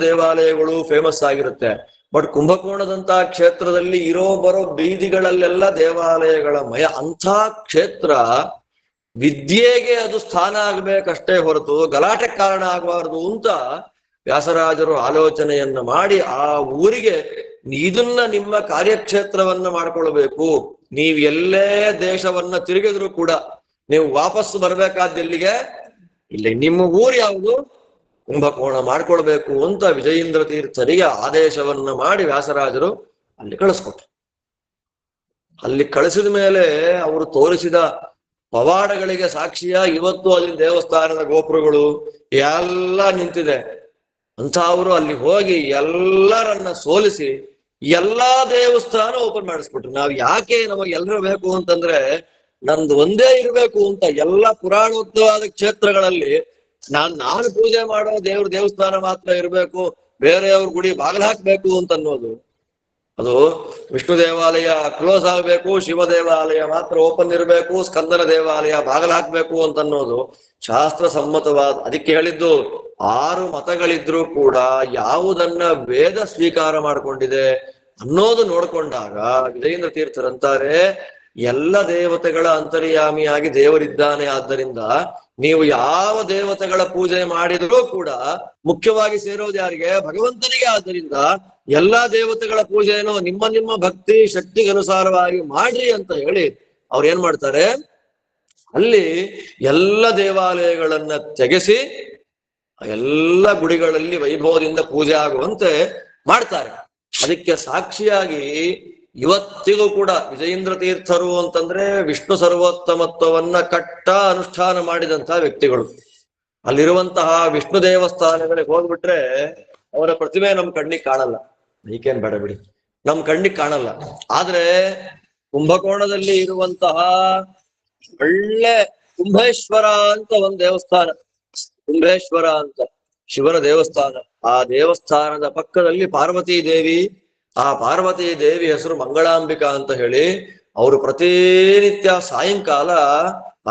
ದೇವಾಲಯಗಳು ಫೇಮಸ್ ಆಗಿರುತ್ತೆ. ಬಟ್ ಕುಂಭಕೋಣದಂತಹ ಕ್ಷೇತ್ರದಲ್ಲಿ ಇರೋ ಬರೋ ಬೀದಿಗಳಲ್ಲೆಲ್ಲ ದೇವಾಲಯಗಳ ಮಯ. ಅಂಥ ಕ್ಷೇತ್ರ ವಿದ್ಯೆಗೆ ಅದು ಸ್ಥಾನ ಆಗ್ಬೇಕಷ್ಟೇ ಹೊರತು ಗಲಾಟೆ ಕಾರಣ ಆಗಬಾರದು ಅಂತ ವ್ಯಾಸರಾಜರು ಆಲೋಚನೆಯನ್ನ ಮಾಡಿ ಆ ಊರಿಗೆ ಇದನ್ನ ನಿಮ್ಮ ಕಾರ್ಯಕ್ಷೇತ್ರವನ್ನ ಮಾಡ್ಕೊಳ್ಬೇಕು. ನೀವ್ ಎಲ್ಲೇ ದೇಶವನ್ನ ತಿರುಗಿದ್ರು ಕೂಡ ನೀವು ವಾಪಸ್ ಬರ್ಬೇಕಾದ ಎಲ್ಲಿಗೆ, ಇಲ್ಲಿ ನಿಮ್ಮ ಊರು ಯಾವುದು, ಕುಂಭಕೋಣ ಮಾಡ್ಕೊಳ್ಬೇಕು ಅಂತ ವಿಜಯೇಂದ್ರ ತೀರ್ಥರಿಗೆ ಆದೇಶವನ್ನ ಮಾಡಿ ವ್ಯಾಸರಾಜರು ಅಲ್ಲಿ ಕಳಿಸ್ಕೊಟ್ರು. ಅಲ್ಲಿ ಕಳಿಸಿದ ಮೇಲೆ ಅವರು ತೋರಿಸಿದ ಪವಾಡಗಳಿಗೆ ಸಾಕ್ಷಿಯ ಇವತ್ತು ಅಲ್ಲಿ ದೇವಸ್ಥಾನದ ಗೋಪುರಗಳು ಎಲ್ಲ ನಿಂತಿದೆ ಅಂತ. ಅವರು ಅಲ್ಲಿ ಹೋಗಿ ಎಲ್ಲರನ್ನ ಸೋಲಿಸಿ ಎಲ್ಲಾ ದೇವಸ್ಥಾನ ಓಪನ್ ಮಾಡಿಸ್ಬಿಟ್ರು. ನಾವ್ ಯಾಕೆ ನಮಗೆ ಎಲ್ಲರೂ ಬೇಕು ಅಂತಂದ್ರೆ, ನಂದು ಒಂದೇ ಇರ್ಬೇಕು ಅಂತ. ಎಲ್ಲ ಪುರಾಣೋಕ್ತವಾದ ಕ್ಷೇತ್ರಗಳಲ್ಲಿ ನಾನು ಪೂಜೆ ಮಾಡೋ ದೇವಸ್ಥಾನ ಮಾತ್ರ ಇರ್ಬೇಕು, ಬೇರೆಯವ್ರ ಗುಡಿ ಬಾಗಿಲು ಹಾಕ್ಬೇಕು ಅಂತ ಅನ್ನೋದು, ಅದು ವಿಷ್ಣು ದೇವಾಲಯ ಕ್ಲೋಸ್ ಆಗ್ಬೇಕು, ಶಿವ ದೇವಾಲಯ ಮಾತ್ರ ಓಪನ್ ಇರಬೇಕು, ಸ್ಕಂದನ ದೇವಾಲಯ ಬಾಗಿಲು ಹಾಕ್ಬೇಕು ಅಂತ ಅನ್ನೋದು ಶಾಸ್ತ್ರ ಸಮ್ಮತವಾದ. ಅದಕ್ಕೆ ಹೇಳಿದ್ದು 6 ಮತಗಳಿದ್ರೂ ಕೂಡ ಯಾವುದನ್ನ ವೇದ ಸ್ವೀಕಾರ ಮಾಡ್ಕೊಂಡಿದೆ ಅನ್ನೋದು ನೋಡ್ಕೊಂಡಾಗ ವಿಜಯೇಂದ್ರ ತೀರ್ಥರಂತಾರೆ, ಎಲ್ಲ ದೇವತೆಗಳ ಅಂತರ್ಯಾಮಿಯಾಗಿ ದೇವರಿದ್ದಾನೆ. ಆದ್ದರಿಂದ ನೀವು ಯಾವ ದೇವತೆಗಳ ಪೂಜೆ ಮಾಡಿದರೂ ಕೂಡ ಮುಖ್ಯವಾಗಿ ಸೇರೋದು ಯಾರಿಗೆ? ಭಗವಂತನಿಗೆ. ಆದ್ದರಿಂದ ಎಲ್ಲಾ ದೇವತೆಗಳ ಪೂಜೆಯನ್ನು ನಿಮ್ಮ ನಿಮ್ಮ ಭಕ್ತಿ ಶಕ್ತಿಗೆ ಅನುಸಾರವಾಗಿ ಮಾಡ್ರಿ ಅಂತ ಹೇಳಿ ಅವ್ರು ಏನ್ ಮಾಡ್ತಾರೆ, ಅಲ್ಲಿ ಎಲ್ಲ ದೇವಾಲಯಗಳನ್ನ ತೆಗೆಸಿ ಎಲ್ಲ ಗುಡಿಗಳಲ್ಲಿ ವೈಭವದಿಂದ ಪೂಜೆ ಆಗುವಂತೆ ಮಾಡ್ತಾರೆ. ಅದಕ್ಕೆ ಸಾಕ್ಷಿಯಾಗಿ ಇವತ್ತಿಗೂ ಕೂಡ ವಿಜಯೇಂದ್ರ ತೀರ್ಥರು ಅಂತಂದ್ರೆ ವಿಷ್ಣು ಸರ್ವೋತ್ತಮತ್ವವನ್ನ ಅನುಷ್ಠಾನ ಮಾಡಿದಂತಹ ವ್ಯಕ್ತಿಗಳು. ಅಲ್ಲಿರುವಂತಹ ವಿಷ್ಣು ದೇವಸ್ಥಾನಗಳಿಗೆ ಹೋಗ್ಬಿಟ್ರೆ ಅವರ ಪ್ರತಿಮೆ ನಮ್ ಕಣ್ಣಿಗೆ ಕಾಣಲ್ಲ. ಈಗೇನ್ ಬೇಡ ಬಿಡಿ, ನಮ್ ಕಣ್ಣಿಗೆ ಕಾಣಲ್ಲ. ಆದ್ರೆ ಕುಂಭಕೋಣದಲ್ಲಿ ಇರುವಂತಹ ಒಳ್ಳೆ ಕುಂಭೇಶ್ವರ ಅಂತ ಒಂದು ದೇವಸ್ಥಾನ, ಕುಂಭೇಶ್ವರ ಅಂತ ಶಿವನ ದೇವಸ್ಥಾನ. ಆ ದೇವಸ್ಥಾನದ ಪಕ್ಕದಲ್ಲಿ ಪಾರ್ವತೀ ದೇವಿ, ಆ ಪಾರ್ವತೀ ದೇವಿ ಹೆಸರು ಮಂಗಳಾಂಬಿಕಾ ಅಂತ ಹೇಳಿ, ಅವರು ಪ್ರತಿನಿತ್ಯ ಸಾಯಂಕಾಲ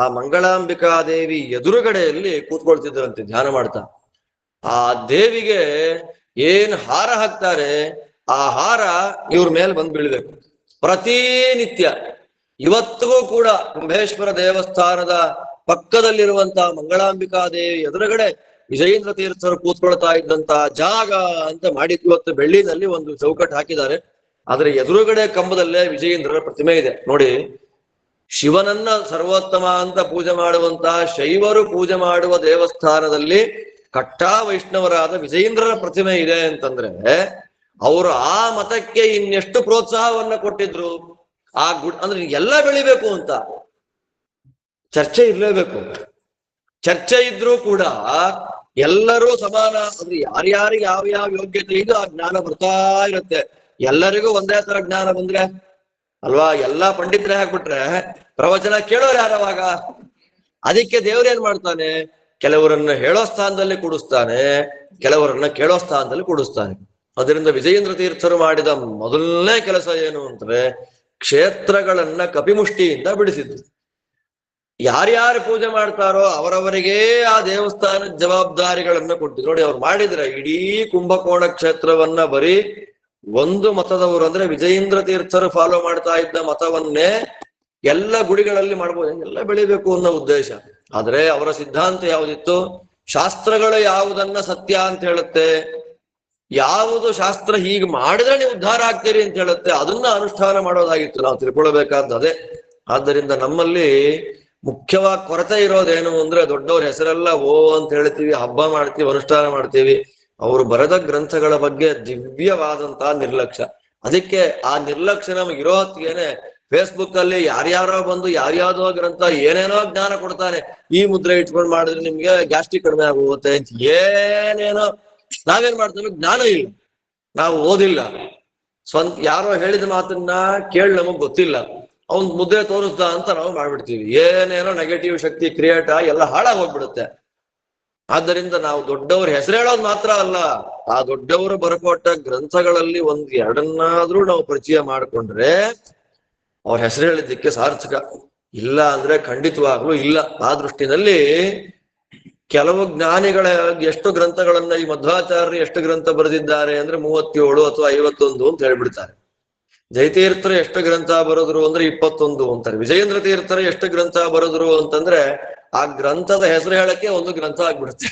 ಆ ಮಂಗಳಾಂಬಿಕಾ ದೇವಿ ಎದುರುಗಡೆಯಲ್ಲಿ ಕೂತ್ಕೊಳ್ತಿದ್ರಂತೆ ಧ್ಯಾನ ಮಾಡ್ತಾ. ಆ ದೇವಿಗೆ ಏನ್ ಹಾರ ಹಾಕ್ತಾರೆ, ಆ ಹಾರ ಇವ್ರ ಮೇಲೆ ಬಂದು ಬೀಳ್ಬೇಕು ಪ್ರತಿನಿತ್ಯ. ಇವತ್ತಿಗೂ ಕೂಡ ಕುಂಭೇಶ್ವರ ದೇವಸ್ಥಾನದ ಪಕ್ಕದಲ್ಲಿರುವಂತಹ ಮಂಗಳಾಂಬಿಕಾ ದೇವಿ ಎದುರುಗಡೆ ವಿಜಯೇಂದ್ರ ತೀರ್ಥರು ಕೂತ್ಕೊಳ್ತಾ ಇದ್ದಂತಹ ಜಾಗ ಅಂತ ಮಾಡಿ ಇವತ್ತು ಬೆಳ್ಳಿನಲ್ಲಿ ಒಂದು ಚೌಕಟ್ಟು ಹಾಕಿದ್ದಾರೆ. ಆದ್ರೆ ಎದುರುಗಡೆ ಕಂಬದಲ್ಲೇ ವಿಜಯೇಂದ್ರರ ಪ್ರತಿಮೆ ಇದೆ ನೋಡಿ. ಶಿವನನ್ನ ಸರ್ವೋತ್ತಮ ಅಂತ ಪೂಜೆ ಮಾಡುವಂತಹ ಶೈವರು ಪೂಜೆ ಮಾಡುವ ದೇವಸ್ಥಾನದಲ್ಲಿ ಕಟ್ಟಾ ವೈಷ್ಣವರಾದ ವಿಜಯೇಂದ್ರರ ಪ್ರತಿಮೆ ಇದೆ ಅಂತಂದ್ರೆ ಅವರು ಆ ಮತಕ್ಕೆ ಇನ್ನೆಷ್ಟು ಪ್ರೋತ್ಸಾಹವನ್ನ ಕೊಟ್ಟಿದ್ರು. ಆ ಅಂದ್ರೆ ಎಲ್ಲ ಬೆಳಿಬೇಕು ಅಂತ ಚರ್ಚೆ ಇರ್ಲೇಬೇಕು. ಚರ್ಚೆ ಇದ್ರೂ ಕೂಡ ಎಲ್ಲರೂ ಸಮಾನ ಅಂದ್ರೆ ಯಾರ್ಯಾರಿಗೆ ಯಾವ ಯಾವ ಯೋಗ್ಯತೆ ಇದು ಆ ಜ್ಞಾನ ಬರ್ತಾ ಇರುತ್ತೆ. ಎಲ್ಲರಿಗೂ ಒಂದೇ ತರ ಜ್ಞಾನ ಬಂದ್ರೆ ಅಲ್ವಾ, ಎಲ್ಲಾ ಪಂಡಿತರೇ ಹಾಕ್ಬಿಟ್ರೆ ಪ್ರವಚನ ಕೇಳೋರು ಯಾರವಾಗ? ಅದಕ್ಕೆ ದೇವ್ರೇನ್ ಮಾಡ್ತಾನೆ, ಕೆಲವರನ್ನ ಹೇಳೋ ಸ್ಥಾನದಲ್ಲಿ ಕೂಡಿಸ್ತಾನೆ, ಕೆಲವರನ್ನ ಕೇಳೋ ಸ್ಥಾನದಲ್ಲಿ ಕೂಡಿಸ್ತಾನೆ. ಅದರಿಂದ ವಿಜಯೇಂದ್ರ ತೀರ್ಥರು ಮಾಡಿದ ಮೊದಲನೇ ಕೆಲಸ ಏನು ಅಂದ್ರೆ ಕ್ಷೇತ್ರಗಳನ್ನ ಕಪಿಮುಷ್ಟಿಯಿಂದ ಬಿಡಿಸಿದ್ರು. ಯಾರ್ಯಾರು ಪೂಜೆ ಮಾಡ್ತಾರೋ ಅವರವರಿಗೇ ಆ ದೇವಸ್ಥಾನದ ಜವಾಬ್ದಾರಿಗಳನ್ನ ಕೊಟ್ಟಿದ್ರು. ನೋಡಿ, ಅವ್ರು ಮಾಡಿದ್ರೆ ಇಡೀ ಕುಂಭಕೋಣ ಕ್ಷೇತ್ರವನ್ನ ಬರೀ ಒಂದು ಮತದವರು ಅಂದ್ರೆ ವಿಜಯೇಂದ್ರ ತೀರ್ಥರು ಫಾಲೋ ಮಾಡ್ತಾ ಇದ್ದ ಮತವನ್ನೇ ಎಲ್ಲ ಗುಡಿಗಳಲ್ಲಿ ಮಾಡ್ಬೋದು, ಎಲ್ಲ ಬೆಳಿಬೇಕು ಅನ್ನೋ ಉದ್ದೇಶ. ಆದ್ರೆ ಅವರ ಸಿದ್ಧಾಂತ ಯಾವುದಿತ್ತು? ಶಾಸ್ತ್ರಗಳು ಯಾವುದನ್ನ ಸತ್ಯ ಅಂತ ಹೇಳುತ್ತೆ, ಯಾವುದು ಶಾಸ್ತ್ರ ಹೀಗೆ ಮಾಡಿದ್ರೆ ನೀವು ಉದ್ಧಾರ ಆಗ್ತೀರಿ ಅಂತ ಹೇಳುತ್ತೆ, ಅದನ್ನ ಅನುಷ್ಠಾನ ಮಾಡೋದಾಗಿತ್ತು ನಾವು ತಿಳ್ಕೊಳ್ಬೇಕಾದ ಅದೇ. ಆದ್ದರಿಂದ ನಮ್ಮಲ್ಲಿ ಮುಖ್ಯವಾಗಿ ಕೊರತೆ ಇರೋದೇನು ಅಂದ್ರೆ ದೊಡ್ಡವ್ರ ಹೆಸರೆಲ್ಲ ಓ ಅಂತ ಹೇಳ್ತೀವಿ, ಹಬ್ಬ ಮಾಡ್ತೀವಿ, ಅನುಷ್ಠಾನ ಮಾಡ್ತೀವಿ. ಅವರು ಬರೆದ ಗ್ರಂಥಗಳ ಬಗ್ಗೆ ದಿವ್ಯವಾದಂತಹ ನಿರ್ಲಕ್ಷ್ಯ. ಅದಕ್ಕೆ ಆ ನಿರ್ಲಕ್ಷ್ಯ ನಮಗೆ ಇರೋ ಹೊತ್ತಿಗೆನೆ ಫೇಸ್ಬುಕ್ ಅಲ್ಲಿ ಯಾರ್ಯಾರೋ ಬಂದು ಯಾರ್ಯಾವ್ದೋ ಗ್ರಂಥ ಏನೇನೋ ಜ್ಞಾನ ಕೊಡ್ತಾನೆ. ಈ ಮುದ್ರೆ ಇಟ್ಕೊಂಡು ಮಾಡಿದ್ರೆ ನಿಮ್ಗೆ ಗ್ಯಾಸ್ಟ್ರಿಕ್ ಕಡಿಮೆ ಆಗೋಗುತ್ತೆ ಅಂತ ಏನೇನೋ. ನಾವೇನ್ ಮಾಡ್ತೀವಿ? ಜ್ಞಾನ ಇಲ್ಲ, ನಾವು ಓದಿಲ್ಲ, ಸ್ವಂತ ಯಾರೋ ಹೇಳಿದ ಮಾತನ್ನ ಕೇಳಿ ನಮಗ್ ಗೊತ್ತಿಲ್ಲ, ಅವ್ನ್ ಮುದ್ರೆ ತೋರಿಸ್ದ ಅಂತ ನಾವು ಮಾಡ್ಬಿಡ್ತೀವಿ. ಏನೇನೋ ನೆಗೆಟಿವ್ ಶಕ್ತಿ ಕ್ರಿಯೇಟ್ ಆಗಿ ಎಲ್ಲ ಹಾಳಾಗಿ ಹೋಗ್ಬಿಡುತ್ತೆ. ಆದ್ದರಿಂದ ನಾವು ದೊಡ್ಡವ್ರ ಹೆಸರು ಹೇಳೋದು ಮಾತ್ರ ಅಲ್ಲ, ಆ ದೊಡ್ಡವರು ಬರ್ಕೊಟ್ಟ ಗ್ರಂಥಗಳಲ್ಲಿ ಒಂದ್ ಎರಡನ್ನಾದ್ರೂ ನಾವು ಪರಿಚಯ ಮಾಡಿಕೊಂಡ್ರೆ ಅವ್ರ ಹೆಸರು ಹೇಳಿದ್ದಕ್ಕೆ ಸಾರ್ಥಕ. ಇಲ್ಲ ಅಂದ್ರೆ ಖಂಡಿತವಾಗ್ಲೂ ಇಲ್ಲ. ಆ ದೃಷ್ಟಿನಲ್ಲಿ ಕೆಲವು ಜ್ಞಾನಿಗಳ ಎಷ್ಟು ಗ್ರಂಥಗಳನ್ನ ಈ ಮಧ್ವಾಚಾರ್ಯರು ಎಷ್ಟು ಗ್ರಂಥ ಬರೆದಿದ್ದಾರೆ ಅಂದ್ರೆ 37 ಅಥವಾ 51 ಅಂತ ಹೇಳ್ಬಿಡ್ತಾರೆ. ಜಯತೀರ್ಥರು ಎಷ್ಟು ಗ್ರಂಥ ಬರೆದ್ರು ಅಂದ್ರೆ 21 ಅಂತಾರೆ. ವಿಜಯೇಂದ್ರ ತೀರ್ಥರು ಎಷ್ಟು ಗ್ರಂಥ ಬರೆದ್ರು ಅಂತಂದ್ರೆ ಆ ಗ್ರಂಥದ ಹೆಸರು ಹೇಳಕ್ಕೆ ಒಂದು ಗ್ರಂಥ ಆಗ್ಬಿಡುತ್ತೆ.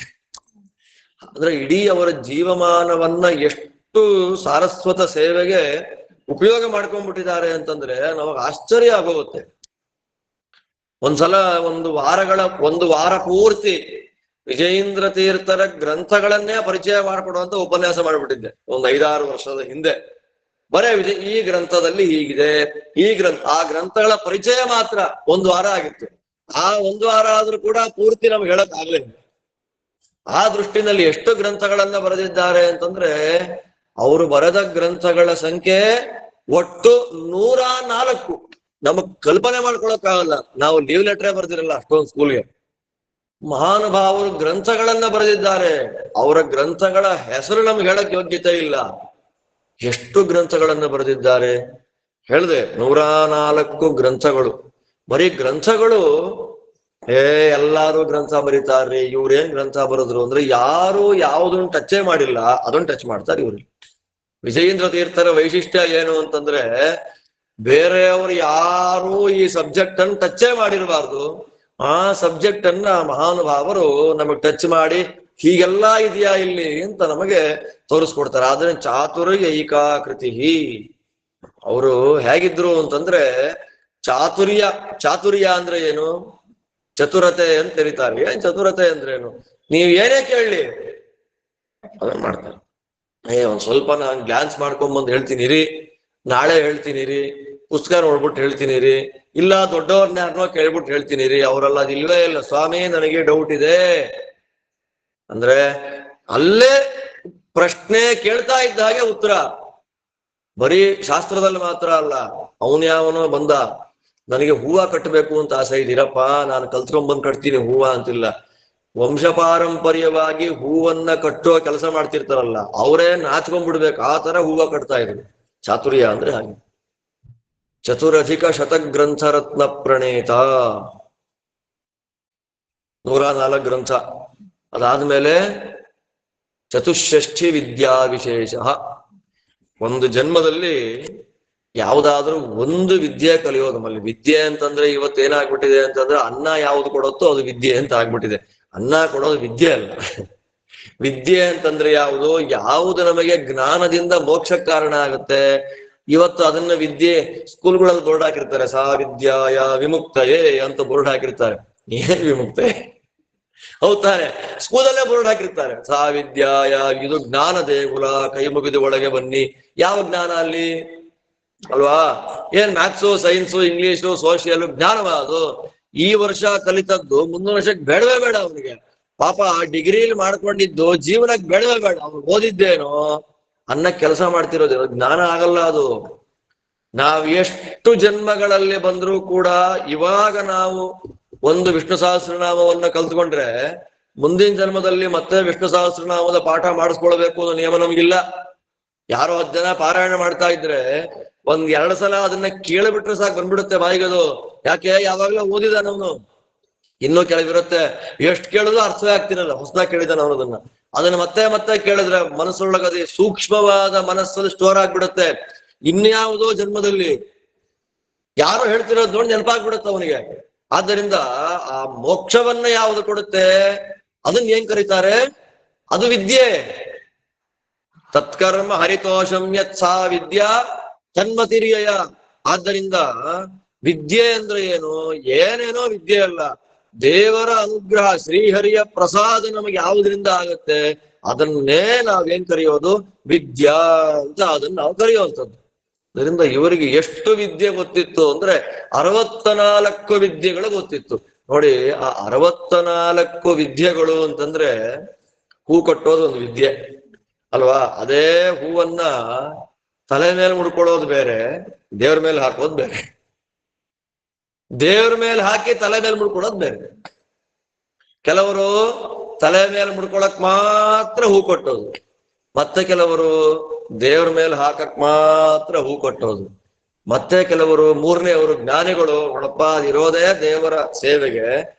ಅಂದ್ರೆ ಇಡೀ ಅವರ ಜೀವಮಾನವನ್ನ ಎಷ್ಟು ಸಾರಸ್ವತ ಸೇವೆಗೆ ಉಪಯೋಗ ಮಾಡ್ಕೊಂಡ್ಬಿಟ್ಟಿದ್ದಾರೆ ಅಂತಂದ್ರೆ ನಮಗ್ ಆಶ್ಚರ್ಯ ಆಗೋಗುತ್ತೆ. ಒಂದ್ಸಲ ಒಂದು ವಾರ ಪೂರ್ತಿ ವಿಜಯೇಂದ್ರ ತೀರ್ಥರ ಗ್ರಂಥಗಳನ್ನೇ ಪರಿಚಯ ಮಾಡಿಕೊಡುವಂತ ಉಪನ್ಯಾಸ ಮಾಡ್ಬಿಟ್ಟಿದ್ದೆ ಒಂದು 5-6 ವರ್ಷದ ಹಿಂದೆ. ಬರೇ ಈ ಗ್ರಂಥದಲ್ಲಿ ಹೀಗಿದೆ, ಆ ಗ್ರಂಥಗಳ ಪರಿಚಯ ಮಾತ್ರ 1 ವಾರ ಆಗಿತ್ತು. ಆ 1 ವಾರ ಆದ್ರೂ ಕೂಡ ಪೂರ್ತಿ ನಮ್ಗೆ ಹೇಳಕ್ ಆಗ್ಲಿಲ್ಲ. ಆ ದೃಷ್ಟಿನಲ್ಲಿ ಎಷ್ಟು ಗ್ರಂಥಗಳನ್ನ ಬರೆದಿದ್ದಾರೆ ಅಂತಂದ್ರೆ ಅವರು ಬರೆದ ಗ್ರಂಥಗಳ ಸಂಖ್ಯೆ ಒಟ್ಟು 104. ನಮಗ್ ಕಲ್ಪನೆ ಮಾಡ್ಕೊಳಕ್ಕಾಗಲ್ಲ. ನಾವು ಲೀವ್ ಲೆಟ್ರೇ ಬರ್ದಿರಲ್ಲ ಅಷ್ಟೊಂದು ಸ್ಕೂಲ್ಗೆ. ಮಹಾನುಭಾವರು ಗ್ರಂಥಗಳನ್ನ ಬರೆದಿದ್ದಾರೆ. ಅವರ ಗ್ರಂಥಗಳ ಹೆಸರು ನಮ್ಗೆ ಹೇಳಕ್ ಯೋಗ್ಯತೆ ಇಲ್ಲ. ಎಷ್ಟು ಗ್ರಂಥಗಳನ್ನ ಬರೆದಿದ್ದಾರೆ ಹೇಳ್ದೆ, 104 ಗ್ರಂಥಗಳು. ಬರೀ ಗ್ರಂಥಗಳು ಎಲ್ಲಾರು ಗ್ರಂಥ ಬರೀತಾರ್ರಿ, ಇವ್ರೇನ್ ಗ್ರಂಥ ಬರೆದ್ರು ಅಂದ್ರೆ ಯಾರು ಯಾವುದನ್ನ ಟಚ್ಚೇ ಮಾಡಿಲ್ಲ ಅದನ್ನ ಟಚ್ ಮಾಡ್ತಾರೆ ಇವ್ರಿಗೆ. ವಿಜಯೇಂದ್ರ ತೀರ್ಥರ ವೈಶಿಷ್ಟ್ಯ ಏನು ಅಂತಂದ್ರೆ ಬೇರೆಯವರು ಯಾರು ಈ ಸಬ್ಜೆಕ್ಟ್ ಅನ್ನು ಟಚ್ಚೇ ಮಾಡಿರಬಾರ್ದು, ಆ ಸಬ್ಜೆಕ್ಟ್ ಅನ್ನ ಮಹಾನುಭಾವರು ನಮಗ್ ಟಚ್ ಮಾಡಿ ಹೀಗೆಲ್ಲ ಇದೆಯಾ ಇಲ್ಲಿ ಅಂತ ನಮಗೆ ತೋರಿಸ್ಕೊಡ್ತಾರೆ. ಆದ್ರೆ ಚಾತುರ್ಯ ಏಕಾಕೃತಿ ಅವರು ಹೇಗಿದ್ರು ಅಂತಂದ್ರೆ ಚಾತುರ್ಯ ಅಂದ್ರೆ ಏನು? ಚತುರತೆ ಅಂತ ಕರೀತಾರೆ. ಏನ್ ಚತುರತೆ ಅಂದ್ರೆ ಏನು? ನೀವ್ ಏನೇ ಕೇಳಲಿ ಅದನ್ನ ಮಾಡ್ತಾರೆ. ಒಂದ್ ಸ್ವಲ್ಪ ನಾನ್ ಗ್ಲಾನ್ಸ್ ಮಾಡ್ಕೊಂಬಂದ್ ಹೇಳ್ತೀನಿ ರೀ, ನಾಳೆ ಹೇಳ್ತೀನಿ ರೀ, ಪುಸ್ತಕ ನೋಡ್ಬಿಟ್ಟು ಹೇಳ್ತೀನಿ ರೀ, ಇಲ್ಲ ದೊಡ್ಡವ್ರನ್ನ ಯಾರನ್ನೋ ಕೇಳ್ಬಿಟ್ಟು ಹೇಳ್ತೀನಿ ರೀ, ಅವರೆಲ್ಲ ಅದು ಇಲ್ವೇ ಇಲ್ಲ ಸ್ವಾಮಿ ನನಗೆ ಡೌಟ್ ಇದೆ ಅಂದ್ರೆ ಅಲ್ಲೇ ಪ್ರಶ್ನೆ ಕೇಳ್ತಾ ಇದ್ದ ಹಾಗೆ ಉತ್ತರ. ಬರೀ ಶಾಸ್ತ್ರದಲ್ಲಿ ಮಾತ್ರ ಅಲ್ಲ, ಅವನ್ ಯಾವನೋ ಬಂದ ನನಗೆ ಹೂವ ಕಟ್ಟಬೇಕು ಅಂತ ಆಸೆ ಇದೀರಪ್ಪ, ನಾನು ಕಲ್ತ್ಕೊಂಡ್ಬಂದ್ ಕಟ್ತೀನಿ ಹೂವ ಅಂತಿಲ್ಲ. ವಂಶ ಪಾರಂಪರ್ಯವಾಗಿ ಹೂವನ್ನ ಕಟ್ಟುವ ಕೆಲಸ ಮಾಡ್ತಿರ್ತಾರಲ್ಲ ಅವರೇ ನಾಚ್ಕೊಂಡ್ಬಿಡ್ಬೇಕು, ಆ ತರ ಹೂವ ಕಟ್ತಾ ಇದ್ರು. ಚಾತುರ್ಯ ಅಂದ್ರೆ ಹಾಗೆ. ಚತುರಧಿಕ ಶತಗ್ರಂಥ ರತ್ನ ಪ್ರಣೇತ, 104 ಗ್ರಂಥ. ಅದಾದ್ಮೇಲೆ ಚತುಷ್ಷಷ್ಠಿ ವಿದ್ಯಾ ವಿಶೇಷ. ಒಂದು ಜನ್ಮದಲ್ಲಿ ಯಾವ್ದಾದ್ರೂ ಒಂದು ವಿದ್ಯೆ ಕಲಿಯೋದು. ನಮ್ಮಲ್ಲಿ ವಿದ್ಯೆ ಅಂತಂದ್ರೆ ಇವತ್ತೇನಾಗ್ಬಿಟ್ಟಿದೆ ಅಂತಂದ್ರೆ ಅನ್ನ ಯಾವ್ದು ಕೊಡುತ್ತೋ ಅದು ವಿದ್ಯೆ ಅಂತ ಆಗ್ಬಿಟ್ಟಿದೆ. ಅನ್ನ ಕೊಡೋದು ವಿದ್ಯೆ ಅಲ್ಲ. ವಿದ್ಯೆ ಅಂತಂದ್ರೆ ಯಾವುದು ನಮಗೆ ಜ್ಞಾನದಿಂದ ಮೋಕ್ಷಕ್ಕೆ ಕಾರಣ ಆಗುತ್ತೆ. ಇವತ್ತು ಅದನ್ನ ವಿದ್ಯೆ ಸ್ಕೂಲ್ಗಳಲ್ಲಿ ಬೋರ್ಡ್ ಹಾಕಿರ್ತಾರೆ, ಸಾ ವಿದ್ಯಾಯ ವಿಮುಕ್ತಯೇ ಅಂತ ಬೋರ್ಡ್ ಹಾಕಿರ್ತಾರೆ. ಏನ್ ವಿಮುಕ್ತೆ? ಹೌದ್ ತಾನೆ, ಸ್ಕೂಲಲ್ಲೇ ಬೋರ್ಡ್ ಹಾಕಿರ್ತಾರೆ ಸಾ ವಿದ್ಯಾಯ, ಇದು ಜ್ಞಾನ ದೇಗುಲ, ಕೈ ಮುಗಿದು ಒಳಗೆ ಬನ್ನಿ. ಯಾವ ಜ್ಞಾನ ಅಲ್ಲಿ ಅಲ್ವಾ? ಏನ್ ಮ್ಯಾಥ್ಸು, ಸೈನ್ಸು, ಇಂಗ್ಲಿಷು, ಸೋಷಿಯಲ್ ಜ್ಞಾನವ ಅದು? ಈ ವರ್ಷ ಕಲಿತದ್ದು ಮುಂದಿನ ವರ್ಷಕ್ಕೆ ಬೇಡವೇ ಬೇಡ ಅವನಿಗೆ. ಪಾಪ ಡಿಗ್ರಿಲಿ ಮಾಡ್ಕೊಂಡಿದ್ದು ಜೀವನಕ್ಕೆ ಬೇಡವೇ ಬೇಡ. ಅವ್ನು ಓದಿದ್ದೇನೋ ಅನ್ನ ಕೆಲಸ ಮಾಡ್ತಿರೋದು ಜ್ಞಾನ ಆಗಲ್ಲ ಅದು. ನಾವ್ ಎಷ್ಟು ಜನ್ಮಗಳಲ್ಲಿ ಬಂದ್ರೂ ಕೂಡ ಇವಾಗ ನಾವು ಒಂದು ವಿಷ್ಣು ಸಹಸ್ರನಾಮವನ್ನ ಕಲ್ತ್ಕೊಂಡ್ರೆ ಮುಂದಿನ ಜನ್ಮದಲ್ಲಿ ಮತ್ತೆ ವಿಷ್ಣು ಸಹಸ್ರನಾಮದ ಪಾಠ ಮಾಡಿಸ್ಕೊಳ್ಬೇಕು ಅನ್ನೋ ನಿಯಮ ನಮ್ಗಿಲ್ಲ. ಯಾರೋ 10 ಜನ ಪಾರಾಯಣ ಮಾಡ್ತಾ ಇದ್ರೆ 1-2 ಸಲ ಅದನ್ನ ಕೇಳಿಬಿಟ್ರೆ ಸಾಕು, ಬಂದ್ಬಿಡುತ್ತೆ ಬಾಯಿಗದು. ಯಾಕೆ? ಯಾವಾಗ್ಲೂ ಓದಿದಾನವನು. ಇನ್ನೂ ಕೆಲವಿರುತ್ತೆ, ಎಷ್ಟು ಕೇಳಿದ್ರು ಅರ್ಥವೇ ಆಗ್ತಿರಲ್ಲ, ಹೊಸದಾಗಿ ಕೇಳಿದಾನ ಅವನದನ್ನ. ಅದನ್ನ ಮತ್ತೆ ಮತ್ತೆ ಕೇಳಿದ್ರೆ ಮನಸ್ಸೊಳಗದೆ ಸೂಕ್ಷ್ಮವಾದ ಮನಸ್ಸಲ್ಲಿ ಸ್ಟೋರ್ ಆಗ್ಬಿಡುತ್ತೆ. ಇನ್ಯಾವುದೋ ಜನ್ಮದಲ್ಲಿ ಯಾರೋ ಹೇಳ್ತಿರೋದು ನೋಡಿ ನೆನಪಾಗ್ಬಿಡುತ್ತೆ ಅವನಿಗೆ. ಆದ್ದರಿಂದ ಆ ಮೋಕ್ಷವನ್ನ ಯಾವುದು ಕೊಡುತ್ತೆ ಅದನ್ನ ಏನ್ ಕರೀತಾರೆ? ಅದು ವಿದ್ಯೆ. ತತ್ಕರ್ಮ ಹರಿತೋಷಂ ಯತ್ ಸಾ ವಿದ್ಯಾ ತನ್ಮತಿರ್ಯಯ. ಆದ್ದರಿಂದ ವಿದ್ಯೆ ಅಂದ್ರೆ ಏನು? ಏನೇನೋ ವಿದ್ಯೆ ಅಲ್ಲ, ದೇವರ ಅನುಗ್ರಹ, ಶ್ರೀಹರಿಯ ಪ್ರಸಾದ ನಮಗೆ ಯಾವುದರಿಂದ ಆಗತ್ತೆ ಅದನ್ನೇ ನಾವೇನ್ ಕರೆಯೋದು? ವಿದ್ಯಾ ಅಂತ ಅದನ್ನ ನಾವು ಕರೆಯುವಂಥದ್ದು. ಅದರಿಂದ ಇವರಿಗೆ ಎಷ್ಟು ವಿದ್ಯೆ ಗೊತ್ತಿತ್ತು ಅಂದ್ರೆ 64 ವಿದ್ಯೆಗಳು ಗೊತ್ತಿತ್ತು. ನೋಡಿ, ಆ 64 ವಿದ್ಯೆಗಳು ಅಂತಂದ್ರೆ ಹೂ ಕಟ್ಟೋದು ಒಂದು ವಿದ್ಯೆ ಅಲ್ವಾ? ಅದೇ ಹೂವನ್ನ ತಲೆ ಮೇಲೆ ಮುಡ್ಕೊಳ್ಳೋದು ಬೇರೆ, ದೇವ್ರ ಮೇಲೆ ಹಾಕೋದು ಬೇರೆ. ದೇವ್ರ ಮೇಲೆ ಹಾಕಿ ತಲೆ ಮೇಲೆ ಮುಡ್ಕೊಳ್ಳೋದು ಬೇರೆ. ಕೆಲವರು ತಲೆ ಮೇಲೆ ಮುಡ್ಕೊಳಕ್ ಮಾತ್ರ ಹೂ ಕೊಟ್ಟೋದು, ಮತ್ತೆ ಕೆಲವರು ದೇವ್ರ ಮೇಲೆ ಹಾಕಕ್ ಮಾತ್ರ ಹೂ ಕೊಟ್ಟೋದು, ಮತ್ತೆ ಕೆಲವರು ಮೂರನೇವರು ಜ್ಞಾನಿಗಳು, ನೋಡಪ್ಪ ಅದಿರೋದೇ ದೇವರ ಸೇವೆಗೆ,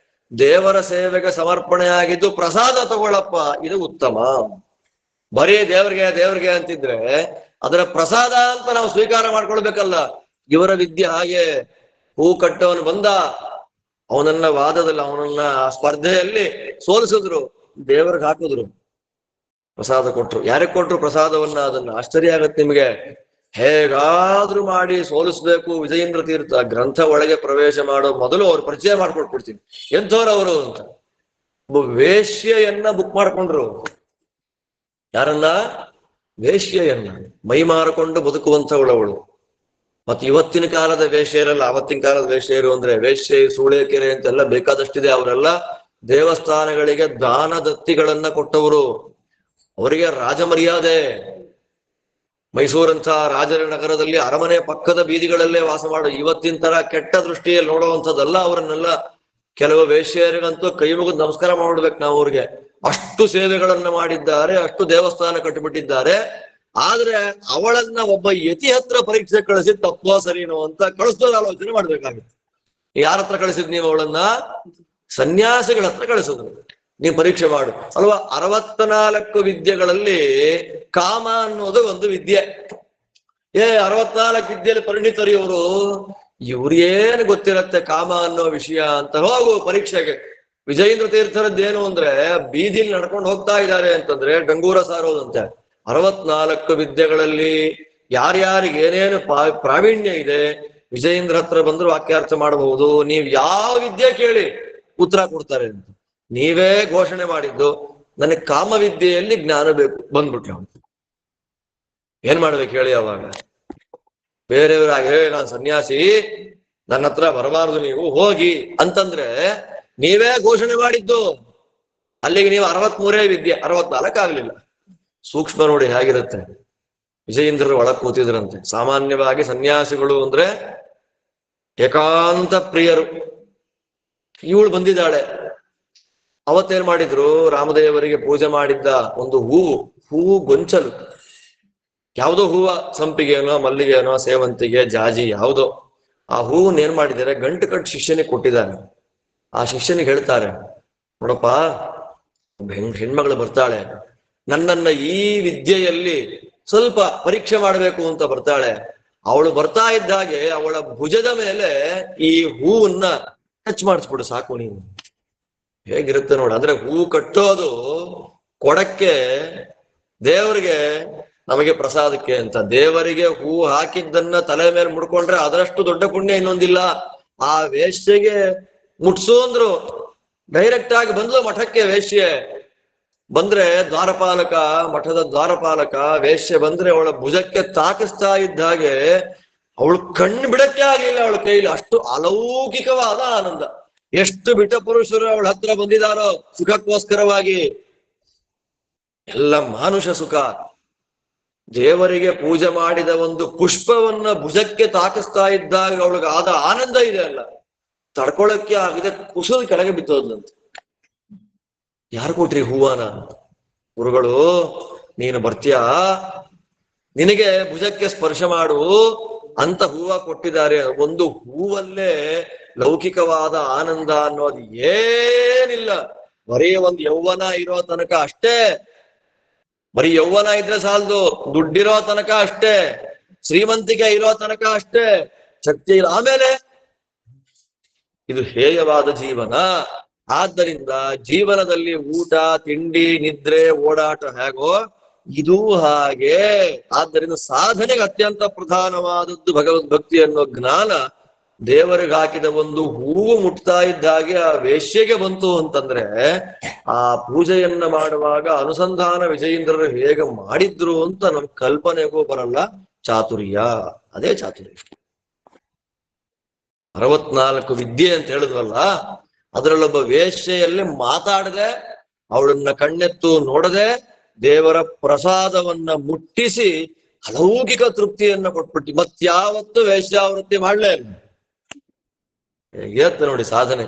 ದೇವರ ಸೇವೆಗೆ ಸಮರ್ಪಣೆ ಆಗಿದ್ದು ಪ್ರಸಾದ ತಗೊಳ್ಳಪ್ಪ, ಇದು ಉತ್ತಮ. ಬರೀ ದೇವ್ರಿಗೆ ಅಂತಿದ್ರೆ ಅದರ ಪ್ರಸಾದ ಅಂತ ನಾವು ಸ್ವೀಕಾರ ಮಾಡ್ಕೊಳ್ಬೇಕಲ್ಲ. ಇವರ ವಿದ್ಯೆ ಹಾಗೆ. ಹೂ ಕಟ್ಟವನು ಬಂದ, ಅವನನ್ನ ವಾದದಲ್ಲಿ, ಅವನನ್ನ ಸ್ಪರ್ಧೆಯಲ್ಲಿ ಸೋಲಿಸಿದ್ರು, ದೇವರಿಗೆ ಹಾಕಿದ್ರು, ಪ್ರಸಾದ ಕೊಟ್ರು. ಯಾರಿಗೆ ಕೊಟ್ರು ಪ್ರಸಾದವನ್ನ? ಅದನ್ನ ಆಶ್ಚರ್ಯ ಆಗತ್ತೆ ನಿಮ್ಗೆ. ಹೇಗಾದ್ರೂ ಮಾಡಿ ಸೋಲಿಸ್ಬೇಕು. ವಿಜಯೇಂದ್ರ ತೀರ್ಥ ಗ್ರಂಥ ಒಳಗೆ ಪ್ರವೇಶ ಮಾಡೋ ಮೊದಲು ಅವ್ರು ಪರಿಚಯ ಮಾಡ್ಕೊಟ್ಬಿಡ್ತೀನಿ, ಎಂಥವ್ರವರು ಅಂತ. ಒಬ್ಬ ವೇಶ್ಯೆಯನ್ನ ಬುಕ್ ಮಾಡ್ಕೊಂಡ್ರು. ಯಾರನ್ನ? ವೇಶ್ಯೆಯನ್ನ. ಮೈ ಮಾರಿಕೊಂಡು ಬದುಕುವಂಥವಳವಳು. ಮತ್ತೆ ಇವತ್ತಿನ ಕಾಲದ ವೇಶ್ಯೆಯರಲ್ಲ, ಅವತ್ತಿನ ಕಾಲದ ವೇಶ್ಯೆಯರು ಅಂದ್ರೆ ವೇಶ್ಯೆ, ಸೂಳೆಕೆರೆ ಅಂತೆಲ್ಲ ಬೇಕಾದಷ್ಟಿದೆ. ಅವರೆಲ್ಲ ದೇವಸ್ಥಾನಗಳಿಗೆ ದಾನ ದತ್ತಿಗಳನ್ನ ಕೊಟ್ಟವರು. ಅವರಿಗೆ ರಾಜ ಮರ್ಯಾದೆ. ಮೈಸೂರಂತ ರಾಜರ ನಗರದಲ್ಲಿ ಅರಮನೆ ಪಕ್ಕದ ಬೀದಿಗಳಲ್ಲೇ ವಾಸ ಮಾಡೋ, ಇವತ್ತಿನ ತರ ಕೆಟ್ಟ ದೃಷ್ಟಿಯಲ್ಲಿ ನೋಡುವಂಥದ್ದಲ್ಲ ಅವರನ್ನೆಲ್ಲ. ಕೆಲವು ವೇಶ್ಯರಿಗಂತೂ ಕೈ ಮುಗಿದು ನಮಸ್ಕಾರ ಮಾಡ್ಬೇಕು ನಾವು ಅವ್ರಿಗೆ. ಅಷ್ಟು ಸೇವೆಗಳನ್ನ ಮಾಡಿದ್ದಾರೆ, ಅಷ್ಟು ದೇವಸ್ಥಾನ ಕಟ್ಟಿಬಿಟ್ಟಿದ್ದಾರೆ. ಆದ್ರೆ ಅವಳನ್ನ ಒಬ್ಬ ಯತಿ ಹತ್ರ ಪರೀಕ್ಷೆ ಕಳಿಸಿ ತಪ್ಪೋ ಸರಿನೋ ಅಂತ ಕಳಿಸೋದು ಆಲೋಚನೆ ಮಾಡ್ಬೇಕಾಗಿತ್ತು. ಯಾರ ಹತ್ರ ಕಳಿಸಿದ್ ನೀವು ಅವಳನ್ನ? ಸನ್ಯಾಸಿಗಳ ಹತ್ರ ಕಳಿಸಿದ್ರು. ನೀವು ಪರೀಕ್ಷೆ ಮಾಡು ಅಲ್ವಾ? 64 ವಿದ್ಯೆಗಳಲ್ಲಿ ಕಾಮ ಅನ್ನೋದು ಒಂದು ವಿದ್ಯೆ. 64 ವಿದ್ಯೆಯಲ್ಲಿ ಪರಿಣಿತರು ಇವರು. ಇವ್ರಿಗೇನು ಗೊತ್ತಿರತ್ತೆ ಕಾಮ ಅನ್ನೋ ವಿಷಯ ಅಂತ. ಹೋಗು ಪರೀಕ್ಷೆಗೆ. ವಿಜಯೇಂದ್ರ ತೀರ್ಥರದ್ದೇನು ಅಂದ್ರೆ ಬೀದಿಲಿ ನಡ್ಕೊಂಡು ಹೋಗ್ತಾ ಇದ್ದಾರೆ ಅಂತಂದ್ರೆ ಡಂಗೂರ ಸಾರೋದಂತೆ. 64 ವಿದ್ಯೆಗಳಲ್ಲಿ ಯಾರ್ಯಾರಿಗೆ ಏನೇನು ಪ್ರಾವೀಣ್ಯ ಇದೆ ವಿಜಯೇಂದ್ರ ಹತ್ರ ಬಂದ್ರು ವಾಕ್ಯಾರ್ಥ ಮಾಡಬಹುದು. ನೀವ್ ಯಾವ ವಿದ್ಯೆ ಕೇಳಿ ಉತ್ತರ ಕೊಡ್ತಾರೆ ಅಂತ. ನೀವೇ ಘೋಷಣೆ ಮಾಡಿದ್ದು ನನಗೆ ಕಾಮವಿದ್ಯೆಯಲ್ಲಿ ಜ್ಞಾನ ಬೇಕು ಬಂದ್ಬಿಟ್ರು. ಏನ್ ಮಾಡ್ಬೇಕು ಹೇಳಿ? ಅವಾಗ ಬೇರೆಯವರಾಗೆ ನಾನು ಸನ್ಯಾಸಿ, ನನ್ನ ಹತ್ರ ಬರಬಾರದು, ನೀವು ಹೋಗಿ ಅಂತಂದ್ರೆ ನೀವೇ ಘೋಷಣೆ ಮಾಡಿದ್ದು. ಅಲ್ಲಿಗೆ ನೀವು 63 ವಿದ್ಯೆ, 64 ಆಗ್ಲಿಲ್ಲ. ಸೂಕ್ಷ್ಮ ನೋಡಿ ಹೇಗಿರುತ್ತೆ. ವಿಜಯೇಂದ್ರರು ಒಳಗ್ ಕೂತಿದ್ರಂತೆ. ಸಾಮಾನ್ಯವಾಗಿ ಸನ್ಯಾಸಿಗಳು ಅಂದ್ರೆ ಏಕಾಂತ ಪ್ರಿಯರು. ಇವಳು ಬಂದಿದ್ದಾಳೆ. ಅವತ್ತೇನ್ ಮಾಡಿದ್ರು, ರಾಮದೇವರಿಗೆ ಪೂಜೆ ಮಾಡಿದ್ದ ಒಂದು ಹೂವು ಗೊಂಚಲು, ಯಾವುದೋ ಹೂವ, ಸಂಪಿಗೆನೋ ಮಲ್ಲಿಗೆನೋ ಸೇವಂತಿಗೆ ಜಾಜಿ ಯಾವುದೋ, ಆ ಹೂವನ್ನ ಏನ್ ಮಾಡಿದ್ದಾರೆ ಗಂಟು ಕಟ್ಟು ಶಿಷ್ಯನಿಗೆ ಕೊಟ್ಟಿದ್ದಾರೆ. ಆ ಶಿಷ್ಯನಿಗೆ ಹೇಳ್ತಾರೆ, ನೋಡಪ್ಪ ಹೆಣ್ಮಗಳು ಬರ್ತಾಳೆ, ನನ್ನನ್ನ ಈ ವಿದ್ಯೆಯಲ್ಲಿ ಸ್ವಲ್ಪ ಪರೀಕ್ಷೆ ಮಾಡಬೇಕು ಅಂತ ಬರ್ತಾಳೆ. ಅವಳು ಬರ್ತಾ ಇದ್ದ ಹಾಗೆ ಅವಳ ಭುಜದ ಮೇಲೆ ಈ ಹೂವನ್ನ ಟಚ್ ಮಾಡಿಸ್ಬಿಡು ಸಾಕು ನೀನು. ಹೇಗಿರುತ್ತೆ ನೋಡು. ಅಂದ್ರೆ ಹೂ ಕಟ್ಟೋದು ಕೊಡಕ್ಕೆ, ದೇವರಿಗೆ, ನಮಗೆ ಪ್ರಸಾದಕ್ಕೆ ಅಂತ. ದೇವರಿಗೆ ಹೂ ಹಾಕಿದ್ದನ್ನ ತಲೆ ಮೇಲೆ ಮುಡ್ಕೊಂಡ್ರೆ ಅದರಷ್ಟು ದೊಡ್ಡ ಪುಣ್ಯ ಇನ್ನೊಂದಿಲ್ಲ. ಆ ವೇಶ್ಯೆಗೆ ಮುಟ್ಸು ಅಂದ್ರು. ಡೈರೆಕ್ಟ್ ಆಗಿ ಬಂದ್ಲು ಮಠಕ್ಕೆ ವೇಶ್ಯೆ. ಬಂದ್ರೆ ದ್ವಾರಪಾಲಕ, ಮಠದ ದ್ವಾರಪಾಲಕ, ವೇಶ್ಯೆ ಬಂದ್ರೆ ಅವಳ ಭುಜಕ್ಕೆ ತಾಕಿಸ್ತಾ ಇದ್ದ ಹಾಗೆ ಅವಳು ಕಣ್ಣು ಬಿಡಕ್ಕೆ ಆಗ್ಲಿಲ್ಲ ಅವಳ ಕೈಲಿ. ಅಷ್ಟು ಅಲೌಕಿಕವಾದ ಆನಂದ. ಎಷ್ಟು ಬಿಟ್ಟ ಪುರುಷರು ಅವಳ ಹತ್ರ ಬಂದಿದಾರೋ ಸುಖಕ್ಕೋಸ್ಕರವಾಗಿ. ಎಲ್ಲ ಮಾನುಷ ಸುಖ. ದೇವರಿಗೆ ಪೂಜೆ ಮಾಡಿದ ಒಂದು ಪುಷ್ಪವನ್ನ ಭುಜಕ್ಕೆ ತಾಕಿಸ್ತಾ ಇದ್ದಾಗ ಅವಳಿಗೆ ಆದ ಆನಂದ ಇದೆ ಅಲ್ಲ, ತಡ್ಕೊಳಕ್ಕೆ ಆಗದೆ ಕುಸದ ಕೆಳಗೆ ಬಿದ್ದೋದ್ಲಂತೆ. ಯಾರು ಕೊಟ್ರಿ ಹೂವನ? ಗುರುಗಳು, ನೀನು ಬರ್ತೀಯಾ, ನಿನಗೆ ಭುಜಕ್ಕೆ ಸ್ಪರ್ಶ ಮಾಡು ಅಂತ ಹೂವ ಕೊಟ್ಟಿದ್ದಾರೆ. ಒಂದು ಹೂವಲ್ಲೇ ಲೌಕಿಕವಾದ ಆನಂದ ಅನ್ನೋದು ಏನಿಲ್ಲ. ಬರೀ ಒಂದು ಯೌವನ ಇರೋ ತನಕ ಅಷ್ಟೇ. ಬರೀ ಯೌವನ ಇದ್ರೆ ಸಾಲದು, ದುಡ್ಡಿರೋ ತನಕ ಅಷ್ಟೇ, ಶ್ರೀಮಂತಿಕೆ ಇರೋ ತನಕ ಅಷ್ಟೇ, ಶಕ್ತಿ ಇಲ್ಲ ಆಮೇಲೆ. ಇದು ಹೇಯವಾದ ಜೀವನ. ಆದ್ದರಿಂದ ಜೀವನದಲ್ಲಿ ಊಟ, ತಿಂಡಿ, ನಿದ್ರೆ, ಓಡಾಟ ಹೇಗೋ ಇದೂ ಹಾಗೆ. ಆದ್ದರಿಂದ ಸಾಧನೆಗೆ ಅತ್ಯಂತ ಪ್ರಧಾನವಾದದ್ದು ಭಗವದ್ಭಕ್ತಿ ಅನ್ನೋ ಜ್ಞಾನ. ದೇವರಿಗೆ ಹಾಕಿದ ಒಂದು ಹೂವು ಮುಟ್ತಾ ಇದ್ದ ಹಾಗೆ ಆ ವೇಶ್ಯೆಗೆ ಬಂತು ಅಂತಂದ್ರೆ ಆ ಪೂಜೆಯನ್ನ ಮಾಡುವಾಗ ಅನುಸಂಧಾನ ವಿಜಯೇಂದ್ರರು ಹೇಗೆ ಮಾಡಿದ್ರು ಅಂತ ನಮ್ ಕಲ್ಪನೆಗೂ ಬರಲ್ಲ. ಚಾತುರ್ಯ, ಅದೇ ಚಾತುರ್ಯ. 64 ವಿದ್ಯೆ ಅಂತ ಹೇಳಿದ್ವಲ್ಲ, ಅದರಲ್ಲೊಬ್ಬ ವೇಶ್ಯೆಯಲ್ಲಿ ಮಾತಾಡದೆ, ಅವಳನ್ನ ಕಣ್ಣೆತ್ತು ನೋಡದೆ, ದೇವರ ಪ್ರಸಾದವನ್ನ ಮುಟ್ಟಿಸಿ ಅಲೌಕಿಕ ತೃಪ್ತಿಯನ್ನ ಕೊಟ್ಬಿಟ್ಟು ಮತ್ಯಾವತ್ತು ವೇಶ್ಯಾವೃತ್ತಿ ಮಾಡ್ಲೇ ಇಲ್ಲ. ಹೇಗಿರುತ್ತೆ ನೋಡಿ ಸಾಧನೆ.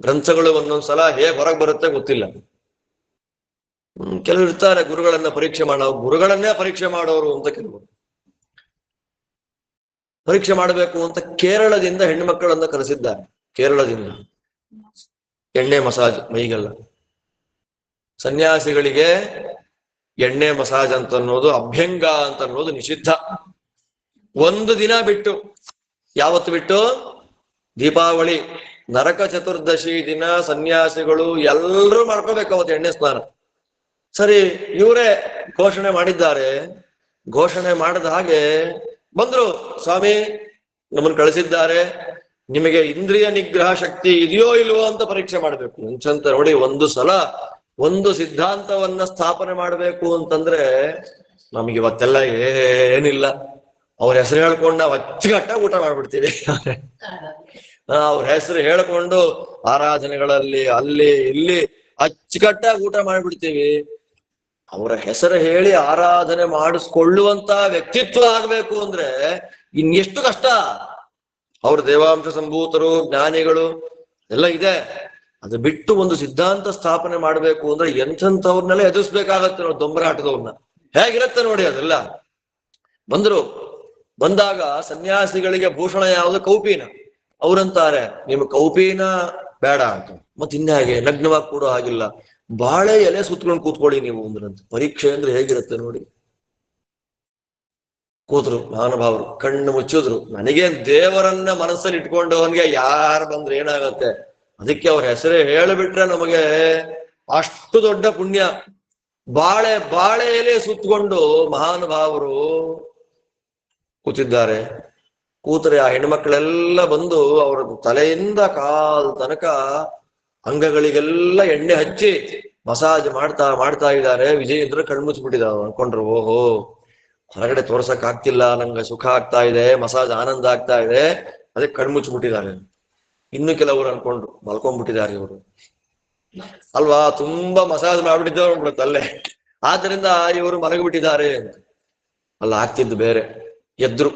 ಗ್ರಂಥಗಳು ಒಂದೊಂದ್ಸಲ ಹೇಗೆ ಹೊರಗೆ ಬರುತ್ತೆ ಗೊತ್ತಿಲ್ಲ. ಕೆಲವರು ಇರ್ತಾರೆ ಗುರುಗಳನ್ನ ಪರೀಕ್ಷೆ ಮಾಡೋ, ಗುರುಗಳನ್ನೇ ಪರೀಕ್ಷೆ ಮಾಡೋರು ಅಂತ. ಕೆಲವರು ಪರೀಕ್ಷೆ ಮಾಡಬೇಕು ಅಂತ ಕೇರಳದಿಂದ ಹೆಣ್ಣುಮಕ್ಕಳನ್ನ ಕರೆಸಿದ್ದಾರೆ. ಕೇರಳದಿಂದ ಎಣ್ಣೆ ಮಸಾಜ್ ಮೈಗೆಲ್ಲ. ಸನ್ಯಾಸಿಗಳಿಗೆ ಎಣ್ಣೆ ಮಸಾಜ್ ಅಂತ ಅನ್ನೋದು, ಅಭ್ಯಂಗ ಅಂತ ಅನ್ನೋದು ನಿಷಿದ್ಧ. ಒಂದು ದಿನ ಬಿಟ್ಟು. ಯಾವತ್ತು ಬಿಟ್ಟು? ದೀಪಾವಳಿ, ನರಕ ಚತುರ್ದಶಿ ದಿನ ಸನ್ಯಾಸಿಗಳು ಎಲ್ಲರೂ ಮಾಡ್ಕೋಬೇಕು ಅವತ್ತು ಎಣ್ಣೆ ಸ್ನಾನ. ಸರಿ, ಇವರೇ ಘೋಷಣೆ ಮಾಡಿದ್ದಾರೆ. ಘೋಷಣೆ ಮಾಡಿದ ಹಾಗೆ ಬಂದ್ರು, ಸ್ವಾಮಿ ನಮ್ಮನ್ನು ಕಳಿಸಿದ್ದಾರೆ, ನಿಮಗೆ ಇಂದ್ರಿಯ ನಿಗ್ರಹ ಶಕ್ತಿ ಇದೆಯೋ ಇಲ್ವೋ ಅಂತ ಪರೀಕ್ಷೆ ಮಾಡ್ಬೇಕು ಅಂತ. ನೋಡಿ, ಒಂದು ಸಲ ಒಂದು ಸಿದ್ಧಾಂತವನ್ನ ಸ್ಥಾಪನೆ ಮಾಡ್ಬೇಕು ಅಂತಂದ್ರೆ ನಮಗೆ ಇವತ್ತೆಲ್ಲ ಏನಿಲ್ಲ. ಅವ್ರ ಹೆಸರು ಹೇಳ್ಕೊಂಡು ನಾವು ಅಚ್ಚುಕಟ್ಟಾಗಿ ಊಟ ಮಾಡ್ಬಿಡ್ತೀವಿ. ಅವ್ರ ಹೆಸರು ಹೇಳ್ಕೊಂಡು ಆರಾಧನೆಗಳಲ್ಲಿ ಅಲ್ಲಿ ಇಲ್ಲಿ ಅಚ್ಚುಕಟ್ಟಾಗಿ ಊಟ ಮಾಡ್ಬಿಡ್ತೀವಿ. ಅವರ ಹೆಸರು ಹೇಳಿ ಆರಾಧನೆ ಮಾಡಿಸ್ಕೊಳ್ಳುವಂತ ವ್ಯಕ್ತಿತ್ವ ಆಗ್ಬೇಕು ಅಂದ್ರೆ ಇನ್ನೆಷ್ಟು ಕಷ್ಟ. ಅವ್ರ ದೇವಾಂಶ ಸಂಭೂತರು, ಜ್ಞಾನಿಗಳು ಎಲ್ಲ ಇದೆ. ಅದು ಬಿಟ್ಟು ಒಂದು ಸಿದ್ಧಾಂತ ಸ್ಥಾಪನೆ ಮಾಡ್ಬೇಕು ಅಂದ್ರೆ ಎಂಥವ್ರನ್ನೆಲ್ಲ ಎದುರಿಸ್ಬೇಕಾಗತ್ತೆ ನೋಡಿ, ದೊಂಬರಾಟದವ್ರನ್ನ. ಹೇಗಿರುತ್ತೆ ನೋಡಿ ಅದೆಲ್ಲ. ಬಂದ್ರು. ಬಂದಾಗ ಸನ್ಯಾಸಿಗಳಿಗೆ ಭೂಷಣ ಯಾವುದು? ಕೌಪೀನ. ಅವ್ರಂತಾರೆ ನಿಮ್ ಕೌಪೀನ ಬೇಡ ಅಂತ. ಮತ್ತೆ ಇನ್ಹಾಗೆ ನಗ್ನವಾಗಿ ಕೂಡ ಆಗಿಲ್ಲ, ಬಾಳೆ ಎಲೆ ಸುತ್ಕೊಂಡು ಕೂತ್ಕೊಳ್ಳಿ ನೀವು ಅಂದ್ರಂತೆ. ಪರೀಕ್ಷೆ ಅಂದ್ರೆ ಹೇಗಿರುತ್ತೆ ನೋಡಿ. ಕೂತರು ಮಹಾನುಭಾವರು, ಕಣ್ಣು ಮುಚ್ಚಿದ್ರು. ನನಗೇನ್ ದೇವರನ್ನ ಮನಸ್ಸಲ್ಲಿ ಇಟ್ಕೊಂಡವನ್ಗೆ ಯಾರು ಬಂದ್ರೆ ಏನಾಗತ್ತೆ, ಅದಕ್ಕೆ ಅವ್ರ ಹೆಸರೇ ಹೇಳಿಬಿಟ್ರೆ ನಮಗೆ ಅಷ್ಟು ದೊಡ್ಡ ಪುಣ್ಯ. ಬಾಳೆ ಎಲೆ ಸುತ್ತಕೊಂಡು ಮಹಾನುಭಾವರು ಕೂತಿದ್ದಾರೆ. ಕೂತರೆ ಆ ಹೆಣ್ಮಕ್ಳೆಲ್ಲ ಬಂದು ಅವರ ತಲೆಯಿಂದ ಕಾಲ್ ತನಕ ಅಂಗಗಳಿಗೆಲ್ಲ ಎಣ್ಣೆ ಹಚ್ಚಿ ಮಸಾಜ್ ಮಾಡ್ತಾ ಇದ್ದಾರೆ. ವಿಜಯೇಂದ್ರ ಕಣ್ಮುಚ್ಬಿಟ್ಟಿದ್ದಾರೆ. ಅನ್ಕೊಂಡ್ರು, ಓಹೋ ಹೊರಗಡೆ ತೋರ್ಸಕ್ ಆಗ್ತಿಲ್ಲ, ನಂಗೆ ಸುಖ ಆಗ್ತಾ ಇದೆ, ಮಸಾಜ್ ಆನಂದ ಆಗ್ತಾ ಇದೆ, ಅದಕ್ಕೆ ಕಣ್ಮುಚ್ಬಿಟ್ಟಿದ್ದಾರೆ. ಇನ್ನು ಕೆಲವರು ಅನ್ಕೊಂಡ್ರು ಮಲ್ಕೊಂಡ್ಬಿಟ್ಟಿದ್ದಾರೆ ಇವರು ಅಲ್ವಾ, ತುಂಬಾ ಮಸಾಜ್ ಮಾಡ್ಬಿಟ್ಟಿದ್ದವ್ರು ತಲೆ, ಆದ್ರಿಂದ ಇವರು ಮಲಗಿಬಿಟ್ಟಿದ್ದಾರೆ ಅಂತ. ಅಲ್ಲ, ಆಗ್ತಿದ್ದು ಬೇರೆ. ಎದ್ರು,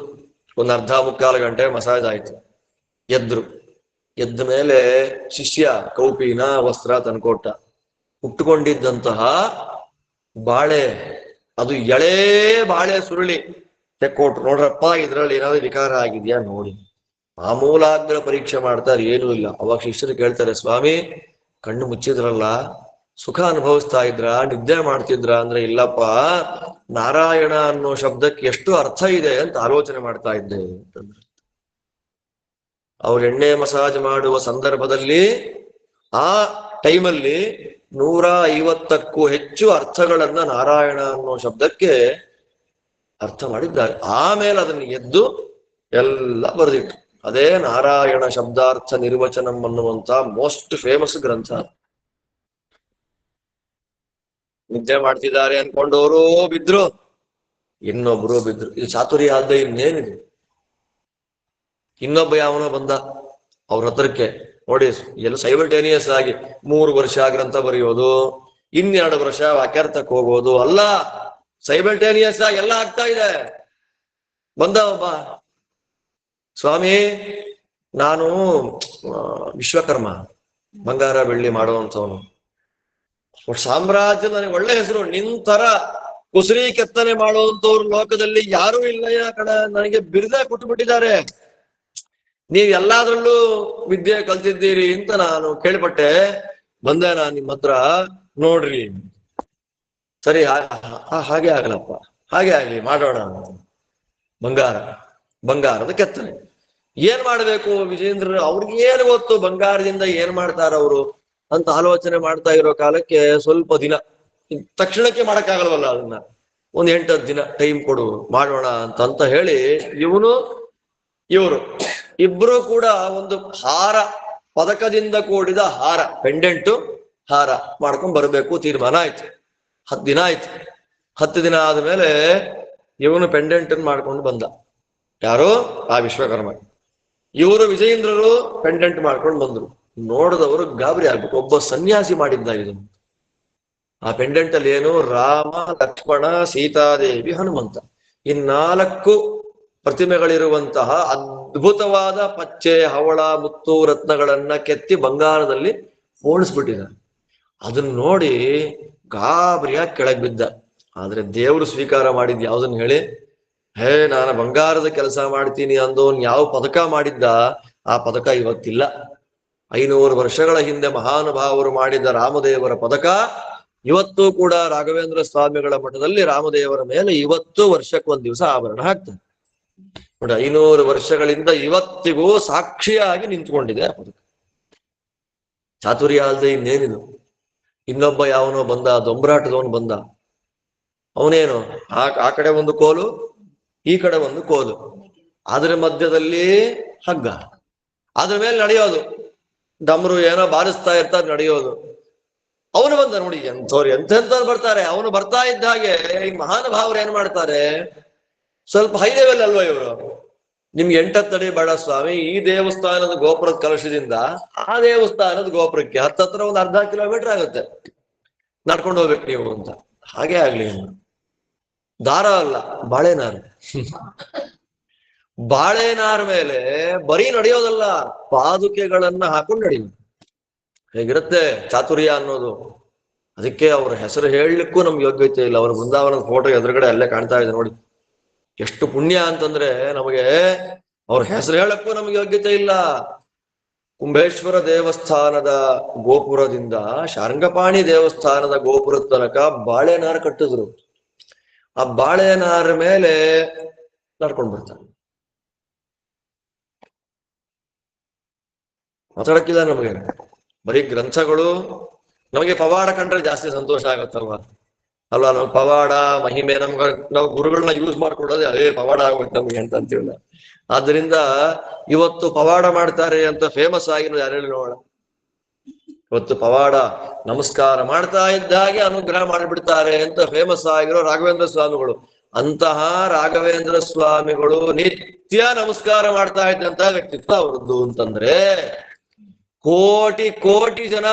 ಒಂದು ಅರ್ಧ ಮುಕ್ಕಾಲು ಗಂಟೆ ಮಸಾಜ್ ಆಯ್ತು. ಎದ್ದ ಮೇಲೆ ಶಿಷ್ಯ ಕೌಪಿನ ವಸ್ತ್ರ ತಂದ್ಕೊಟ್ಟ. ಉಟ್ಕೊಂಡಿದ್ದಂತಹ ಬಾಳೆ, ಅದು ಎಳೆ ಬಾಳೆ ಸುರುಳಿ ತೆಕ್ಕೊಟ್ರು. ನೋಡ್ರಪ್ಪ, ಇದ್ರಲ್ಲಿ ಏನಾದ್ರು ವಿಕಾರ ಆಗಿದ್ಯಾ ನೋಡಿ. ಮಾಮೂಲಾಗ್ರ ಪರೀಕ್ಷೆ ಮಾಡ್ತಾರೆ, ಏನೂ ಇಲ್ಲ. ಅವಾಗ ಶಿಷ್ಯರು ಕೇಳ್ತಾರೆ, ಸ್ವಾಮಿ ಕಣ್ಣು ಮುಚ್ಚಿದ್ರಲ್ಲ, ಸುಖ ಅನುಭವಿಸ್ತಾ ಇದ್ರ, ನಿದ್ದೆ ಮಾಡ್ತಿದ್ರ ಅಂದ್ರೆ, ಇಲ್ಲಪ್ಪ, ನಾರಾಯಣ ಅನ್ನೋ ಶಬ್ದಕ್ಕೆ ಎಷ್ಟು ಅರ್ಥ ಇದೆ ಅಂತ ಆಲೋಚನೆ ಮಾಡ್ತಾ ಇದ್ದೆ ಅಂತಂದ್ರೆ. ಅವ್ರ ಎಣ್ಣೆ ಮಸಾಜ್ ಮಾಡುವ ಸಂದರ್ಭದಲ್ಲಿ ಆ ಟೈಮಲ್ಲಿ 150ಕ್ಕೂ ಹೆಚ್ಚು ಅರ್ಥಗಳನ್ನ ನಾರಾಯಣ ಅನ್ನೋ ಶಬ್ದಕ್ಕೆ ಅರ್ಥ ಮಾಡಿದ್ದಾರೆ. ಆಮೇಲೆ ಅದನ್ನು ಎದ್ದು ಎಲ್ಲ ಬರೆದಿಟ್ಟು, ಅದೇ ನಾರಾಯಣ ಶಬ್ದಾರ್ಥ ನಿರ್ವಚನಂ ಅನ್ನುವಂತ ಮೋಸ್ಟ್ ಫೇಮಸ್ ಗ್ರಂಥ. ನಿದ್ದೆ ಮಾಡ್ತಿದ್ದಾರೆ ಅನ್ಕೊಂಡವರು ಬಿದ್ರು, ಇನ್ನೊಬ್ರು ಬಿದ್ರು. ಇದು ಚಾತುರ್ಯ ಆದ ಇನ್ನೇನಿದೆ. ಇನ್ನೊಬ್ಬ ಯಾವನೋ ಬಂದ ಅವ್ರ ಹತ್ರಕ್ಕೆ, ನೋಡಿ ಎಲ್ಲ ಸೈಮಲ್ಟೇನಿಯಸ್ ಆಗಿ 3 ವರ್ಷ ಗ್ರಂಥ ಬರೆಯೋದು, 2 ವರ್ಷ ವಾಕ್ಯಾರ್ಥಕ್ಕೆ ಹೋಗೋದು ಅಲ್ಲ, ಸೈಮಲ್ಟೇನಿಯಸ್ ಆಗಿ ಎಲ್ಲ ಆಗ್ತಾ ಇದೆ. ಬಂದ ಒಬ್ಬ, ಸ್ವಾಮಿ ನಾನು ವಿಶ್ವಕರ್ಮ, ಬಂಗಾರ ಬೆಳ್ಳಿ ಮಾಡುವಂಥವನು, ಸಾಮ್ರಾಜ್ಯ ನನಗೆ ಒಳ್ಳೆ ಹೆಸರು, ನಿಂತರ ಕುಸರಿ ಕೆತ್ತನೆ ಮಾಡುವಂತವ್ರು ಲೋಕದಲ್ಲಿ ಯಾರೂ ಇಲ್ಲ ಕಣ, ನನಗೆ ಬಿರುದ ಕೊಟ್ಟು ಬಿಟ್ಟಿದ್ದಾರೆ, ನೀವ್ ಎಲ್ಲಾದ್ರಲ್ಲೂ ವಿದ್ಯೆ ಕಲ್ತಿದ್ದೀರಿ ಅಂತ ನಾನು ಕೇಳ್ಪಟ್ಟೆ, ಬಂದೆ ನಾನು ನಿಮ್ಮ ಹತ್ರ, ನೋಡ್ರಿ. ಸರಿ, ಹಾಗೆ ಆಗಲಪ್ಪ, ಹಾಗೆ ಆಗ್ಲಿ, ಮಾಡೋಣ. ಬಂಗಾರದ ಕೆತ್ತನೆ ಏನ್ ಮಾಡ್ಬೇಕು ವಿಜೇಂದ್ರ, ಅವ್ರಿಗೆ ಏನು ಗೊತ್ತು ಬಂಗಾರದಿಂದ ಏನ್ ಮಾಡ್ತಾರ ಅವರು ಅಂತ ಆಲೋಚನೆ ಮಾಡ್ತಾ ಇರೋ ಕಾಲಕ್ಕೆ, ಸ್ವಲ್ಪ ದಿನ, ತಕ್ಷಣಕ್ಕೆ ಮಾಡಕ್ಕಾಗಲ್ವಲ್ಲ ಅದನ್ನ, 1-8 ದಿನ ಟೈಮ್ ಕೊಡು, ಮಾಡೋಣ ಅಂತ ಹೇಳಿ ಇವರು ಇಬ್ರು ಕೂಡ ಒಂದು ಹಾರ, ಪದಕದಿಂದ ಕೂಡಿದ ಹಾರ, ಪೆಂಡೆಂಟು ಹಾರ ಮಾಡ್ಕೊಂಡ್ ಬರ್ಬೇಕು ತೀರ್ಮಾನ ಆಯ್ತು. 10 ದಿನ ಆಯ್ತು. 10 ದಿನ ಆದ್ಮೇಲೆ ಇವನು ಪೆಂಡೆಂಟ್ ಮಾಡ್ಕೊಂಡು ಬಂದ. ಯಾರು? ಆ ವಿಶ್ವಕರ್ಮ. ಇವರು ವಿಜಯೇಂದ್ರರು ಪೆಂಡೆಂಟ್ ಮಾಡ್ಕೊಂಡು ಬಂದ್ರು. ನೋಡಿದವರು ಗಾಬರಿ ಆಗ್ಬಿಟ್ಟು, ಒಬ್ಬ ಸನ್ಯಾಸಿ ಮಾಡಿದ್ದ ಇದು. ಆ ಪೆಂಡೆಂಟ್ ಅಲ್ಲಿ ಏನು? ರಾಮ, ಲಕ್ಷ್ಮಣ, ಸೀತಾದೇವಿ, ಹನುಮಂತ, ಈ 4 ಪ್ರತಿಮೆಗಳಿರುವಂತಹ ಅದ್ಭುತವಾದ ಪಚ್ಚೆ, ಹವಳ, ಮುತ್ತು, ರತ್ನಗಳನ್ನ ಕೆತ್ತಿ ಬಂಗಾರದಲ್ಲಿ ಪೋಣಿಸ್ಬಿಟ್ಟಿದ್ದಾರೆ. ಅದನ್ನ ನೋಡಿ ಗಾಬರಿಯಾಗಿ ಕೆಳಗ್ ಬಿದ್ದ. ಆದ್ರೆ ದೇವರು ಸ್ವೀಕಾರ ಮಾಡಿದ್ ಯಾವ್ದನ್ನ ಹೇಳಿ? ನಾನು ಬಂಗಾರದ ಕೆಲಸ ಮಾಡ್ತೀನಿ ಅಂದೋನ್ ಯಾವ ಪದಕ ಮಾಡಿದ್ದ, ಆ ಪದಕ ಇವತ್ತಿಲ್ಲ. 500 ವರ್ಷಗಳ ಹಿಂದೆ ಮಹಾನುಭಾವರು ಮಾಡಿದ ರಾಮದೇವರ ಪದಕ ಇವತ್ತು ಕೂಡ ರಾಘವೇಂದ್ರ ಸ್ವಾಮಿಗಳ ಮಠದಲ್ಲಿ ರಾಮದೇವರ ಮೇಲೆ ಇವತ್ತು ವರ್ಷಕ್ಕೊಂದ್ ದಿವಸ ಆಭರಣ ಹಾಕ್ತಾರೆ ನೋಡಿ. 500 ವರ್ಷಗಳಿಂದ ಇವತ್ತಿಗೂ ಸಾಕ್ಷಿಯಾಗಿ ನಿಂತ್ಕೊಂಡಿದೆ ಆ ಪದಕ. ಚಾತುರ್ಯ ಅಲ್ಲದೆ ಇನ್ನೇನಿದು. ಇನ್ನೊಬ್ಬ ಯಾವನೋ ಬಂದ, ದೊಂಬರಾಟದವನು ಬಂದ. ಅವನೇನು, ಆ ಕಡೆ ಒಂದು ಕೋಲು, ಈ ಕಡೆ ಒಂದು ಕೋಲು, ಅದರ ಮಧ್ಯದಲ್ಲಿ ಹಗ್ಗ, ಅದ್ರ ಮೇಲೆ ನಡೆಯೋದು. ಡಮರು ಏನೋ ಬಾರಿಸ್ತಾ ಇರ್ತಾರೆ, ನಡೆಯೋದು. ಅವನು ಬಂದ ನೋಡಿ, ಎಂಥವ್ರು ಬರ್ತಾರೆ. ಅವನು ಬರ್ತಾ ಇದ್ದ ಹಾಗೆ ಈ ಮಹಾನುಭಾವರು ಏನ್ ಮಾಡ್ತಾರೆ, ಸ್ವಲ್ಪ ಹೈ ಲೆವೆಲ್ ಅಲ್ವಾ ಇವರು, ನಿಮ್ಗೆ 8 ಅಡಿ ಬೇಡ ಸ್ವಾಮಿ, ಈ ದೇವಸ್ಥಾನದ ಗೋಪುರದ ಕಲಶದಿಂದ ಆ ದೇವಸ್ಥಾನದ ಗೋಪುರಕ್ಕೆ ಹತ್ತತ್ರ ಒಂದು ಅರ್ಧ ಕಿಲೋಮೀಟರ್ ಆಗುತ್ತೆ, ನಡ್ಕೊಂಡು ಹೋಗ್ಬೇಕು ನೀವು ಅಂತ. ಹಾಗೆ ಆಗ್ಲಿ, ದಾರ ಅಲ್ಲ, ಬಾಳೆನಾರು. ಬಾಳೆನಾರ್ ಮೇಲೆ ಬರೀ ನಡೆಯೋದಲ್ಲ, ಪಾದುಕೆಗಳನ್ನ ಹಾಕೊಂಡು ನಡೆಯುವುದು. ಹೇಗಿರುತ್ತೆ ಚಾತುರ್ಯ ಅನ್ನೋದು. ಅದಕ್ಕೆ ಅವ್ರ ಹೆಸರು ಹೇಳಲಿಕ್ಕೂ ನಮ್ಗೆ ಯೋಗ್ಯತೆ ಇಲ್ಲ. ಅವ್ರ ಬೃಂದಾವನದ ಫೋಟೋ ಎದುರುಗಡೆ ಅಲ್ಲೇ ಕಾಣ್ತಾ ಇದೆ ನೋಡಿ. ಎಷ್ಟು ಪುಣ್ಯ ಅಂತಂದ್ರೆ ನಮಗೆ ಅವ್ರ ಹೆಸರು ಹೇಳಕ್ಕೂ ನಮ್ಗೆ ಯೋಗ್ಯತೆ ಇಲ್ಲ. ಕುಂಬೇಶ್ವರ ದೇವಸ್ಥಾನದ ಗೋಪುರದಿಂದ ಶಾರಂಗಪಾಣಿ ದೇವಸ್ಥಾನದ ಗೋಪುರದ ತನಕ ಬಾಳೆನಾರು ಕಟ್ಟಿದ್ರು. ಆ ಬಾಳೆನಾರ ಮೇಲೆ ನಡ್ಕೊಂಡು ಬರ್ತಾನೆ. ಮಾತಾಡಕ್ಕಿಲ್ಲ ನಮಗೆ. ಬರೀ ಗ್ರಂಥಗಳು, ನಮಗೆ ಪವಾಡ ಕಂಡ್ರೆ ಜಾಸ್ತಿ ಸಂತೋಷ ಆಗತ್ತಲ್ವಾ ಅಲ್ವಾ? ನಾವು ಪವಾಡ ಮಹಿಮೆ ನಮ್ಗೆ, ನಾವು ಗುರುಗಳನ್ನ ಯೂಸ್ ಮಾಡ್ಕೊಡೋದೇ ಅದೇ ಪವಾಡ ಆಗೋಯ್ತು ನಮ್ಗೆ ಅಂತ ಅಂತೀವಲ್ಲ. ಆದ್ರಿಂದ ಇವತ್ತು ಪವಾಡ ಮಾಡ್ತಾರೆ ಅಂತ ಫೇಮಸ್ ಆಗಿರೋ ಯಾರೇಳಿ ನೋಡೋಣ. ಇವತ್ತು ಪವಾಡ ನಮಸ್ಕಾರ ಮಾಡ್ತಾ ಇದ್ದಾಗೆ ಅನುಗ್ರಹ ಮಾಡಿಬಿಡ್ತಾರೆ ಅಂತ ಫೇಮಸ್ ಆಗಿರೋ ರಾಘವೇಂದ್ರ ಸ್ವಾಮಿಗಳು. ಅಂತಹ ರಾಘವೇಂದ್ರ ಸ್ವಾಮಿಗಳು ನಿತ್ಯ ನಮಸ್ಕಾರ ಮಾಡ್ತಾ ಇದ್ದಂತ ವ್ಯಕ್ತಿತ್ವ ಅವರದ್ದು ಅಂತಂದ್ರೆ, ಕೋಟಿ ಕೋಟಿ ಜನ,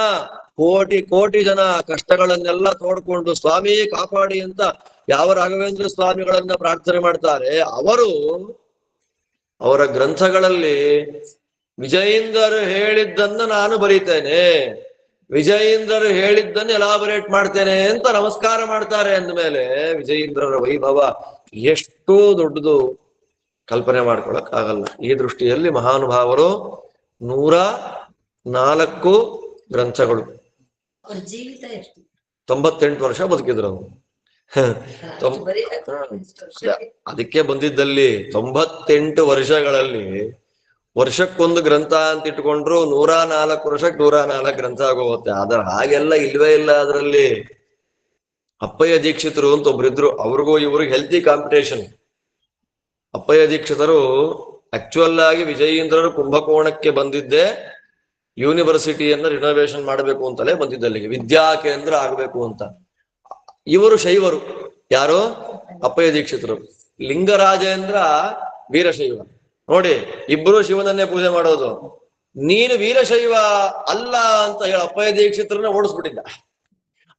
ಕೋಟಿ ಕೋಟಿ ಜನ ಕಷ್ಟಗಳನ್ನೆಲ್ಲ ತೋಡ್ಕೊಂಡು ಸ್ವಾಮಿ ಕಾಪಾಡಿ ಅಂತ ಯಾವ ರಾಘವೇಂದ್ರ ಸ್ವಾಮಿಗಳನ್ನ ಪ್ರಾರ್ಥನೆ ಮಾಡ್ತಾರೆ, ಅವರು ಅವರ ಗ್ರಂಥಗಳಲ್ಲಿ ವಿಜಯೀಂದ್ರರು ಹೇಳಿದ್ದನ್ನ ನಾನು ಬರೀತೇನೆ, ವಿಜಯೀಂದ್ರರು ಹೇಳಿದ್ದನ್ನು ಎಲಾಬರೇಟ್ ಮಾಡ್ತೇನೆ ಅಂತ ನಮಸ್ಕಾರ ಮಾಡ್ತಾರೆ ಅಂದಮೇಲೆ ವಿಜಯೀಂದ್ರರ ವೈಭವ ಎಷ್ಟು ದೊಡ್ಡದು ಕಲ್ಪನೆ ಮಾಡ್ಕೊಳಕ್ ಆಗಲ್ಲ. ಈ ದೃಷ್ಟಿಯಲ್ಲಿ ಮಹಾನುಭಾವರು 104 ಗ್ರಂಥಗಳು, 98 ವರ್ಷ ಬದುಕಿದ್ರು ಅವರು. ಅದಕ್ಕೆ ಬಂದಿದ್ದಲ್ಲಿ 98 ವರ್ಷಗಳಲ್ಲಿ ವರ್ಷಕ್ಕೊಂದು ಗ್ರಂಥ ಅಂತ ಇಟ್ಕೊಂಡ್ರು 104 ವರ್ಷಕ್ಕೆ 104 ಗ್ರಂಥ ಆಗೋಗುತ್ತೆ. ಆದ್ರೆ ಹಾಗೆಲ್ಲ ಇಲ್ವೇ ಇಲ್ಲ. ಅದರಲ್ಲಿ ಅಪ್ಪಯ್ಯ ದೀಕ್ಷಿತರು ಅಂತ ಒಬ್ರಿದ್ರು, ಅವ್ರಿಗೂ ಇವ್ರಿಗೆ ಹೆಲ್ತಿ ಕಾಂಪಿಟೇಷನ್. ಅಪ್ಪಯ್ಯ ದೀಕ್ಷಿತರು ಆಕ್ಚುಯಲ್ ಆಗಿ ವಿಜಯೀಂದ್ರರು ಕುಂಭಕೋಣಕ್ಕೆ ಬಂದಿದ್ದೆ ಯೂನಿವರ್ಸಿಟಿಯನ್ನ ರಿನೋವೇಷನ್ ಮಾಡಬೇಕು ಅಂತಲೇ ಬಂದಿದ್ದಲ್ಲಿಗೆ, ವಿದ್ಯಾ ಕೇಂದ್ರ ಆಗ್ಬೇಕು ಅಂತ. ಇವರು ಶೈವರು. ಯಾರು? ಅಪ್ಪಯ್ಯ ದೀಕ್ಷಿತರು. ಲಿಂಗರಾಜೇಂದ್ರ ವೀರಶೈವ. ನೋಡಿ, ಇಬ್ರು ಶಿವನನ್ನೇ ಪೂಜೆ ಮಾಡೋದು. ನೀನು ವೀರಶೈವ ಅಲ್ಲ ಅಂತ ಹೇಳಿ ಅಪ್ಪಯ್ಯ ದೀಕ್ಷಿತರನ್ನ ಓಡಿಸ್ಬಿಟ್ಟಿದ್ದ.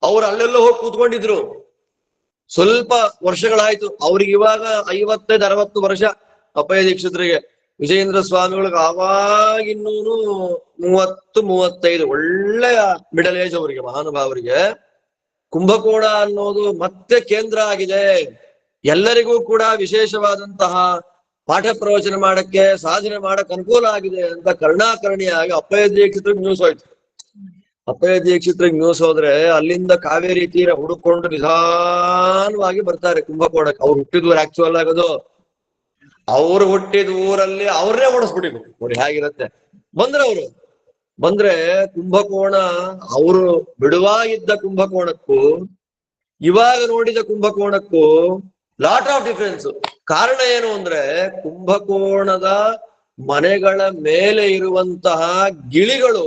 ಅವ್ರು ಅಲ್ಲೆಲ್ಲೋ ಹೋಗಿ ಕೂತ್ಕೊಂಡಿದ್ರು. ಸ್ವಲ್ಪ ವರ್ಷಗಳಾಯ್ತು, ಅವ್ರಿಗೆ ಇವಾಗ 55-60 ವರ್ಷ ಅಪ್ಪಯ್ಯ ದೀಕ್ಷಿತರಿಗೆ. ವಿಜಯೇಂದ್ರ ಸ್ವಾಮಿಗಳಿಗೆ ಆವಾಗಿನ್ನೂನು 30-35, ಒಳ್ಳೆಯ ಮಿಡಲ್ ಏಜ್ ಅವರಿಗೆ, ಮಹಾನುಭಾವರಿಗೆ. ಕುಂಭಕೋಣ ಅನ್ನೋದು ಮತ್ತೆ ಕೇಂದ್ರ ಆಗಿದೆ. ಎಲ್ಲರಿಗೂ ಕೂಡ ವಿಶೇಷವಾದಂತಹ ಪಾಠ ಪ್ರವಚನ ಮಾಡಕ್ಕೆ, ಸಾಧನೆ ಮಾಡಕ್ ಅನುಕೂಲ ಆಗಿದೆ ಅಂತ ಕರ್ಣಾಕರ್ಣಿಯಾಗಿ ಅಪ್ಪಯ್ಯ ದೀಕ್ಷಿತರಿಗೆ ನ್ಯೂಸ್ ಹೋಯ್ತು. ಅಪ್ಪಯ್ಯ ದೀಕ್ಷಿತರಿಗೆ ನ್ಯೂಸ್ ಹೋದ್ರೆ ಅಲ್ಲಿಂದ ಕಾವೇರಿ ತೀರ ಹುಡುಕೊಂಡು ನಿಧಾನವಾಗಿ ಬರ್ತಾರೆ ಕುಂಭಕೋಣಕ್ಕೆ. ಅವ್ರು ಹುಟ್ಟಿದೂರು ಆಕ್ಚುಯಲ್ ಆಗೋದು, ಅವ್ರು ಹುಟ್ಟಿದ ಊರಲ್ಲಿ ಅವ್ರನ್ನೇ ಓಡಿಸ್ಬಿಟ್ಟಿದ್ರು. ನೋಡಿ ಹೇಗಿರತ್ತೆ. ಬಂದ್ರೆ ಬಂದ್ರೆ ಕುಂಭಕೋಣ, ಅವರು ಬಿಡುವಾಗಿದ್ದ ಕುಂಭಕೋಣಕ್ಕೂ ಇವಾಗ ನೋಡಿದ ಕುಂಭಕೋಣಕ್ಕೂ ಲಾಟ್ ಆಫ್ ಡಿಫರೆನ್ಸ್. ಕಾರಣ ಏನು ಅಂದ್ರೆ, ಕುಂಭಕೋಣದ ಮನೆಗಳ ಮೇಲೆ ಇರುವಂತಹ ಗಿಳಿಗಳು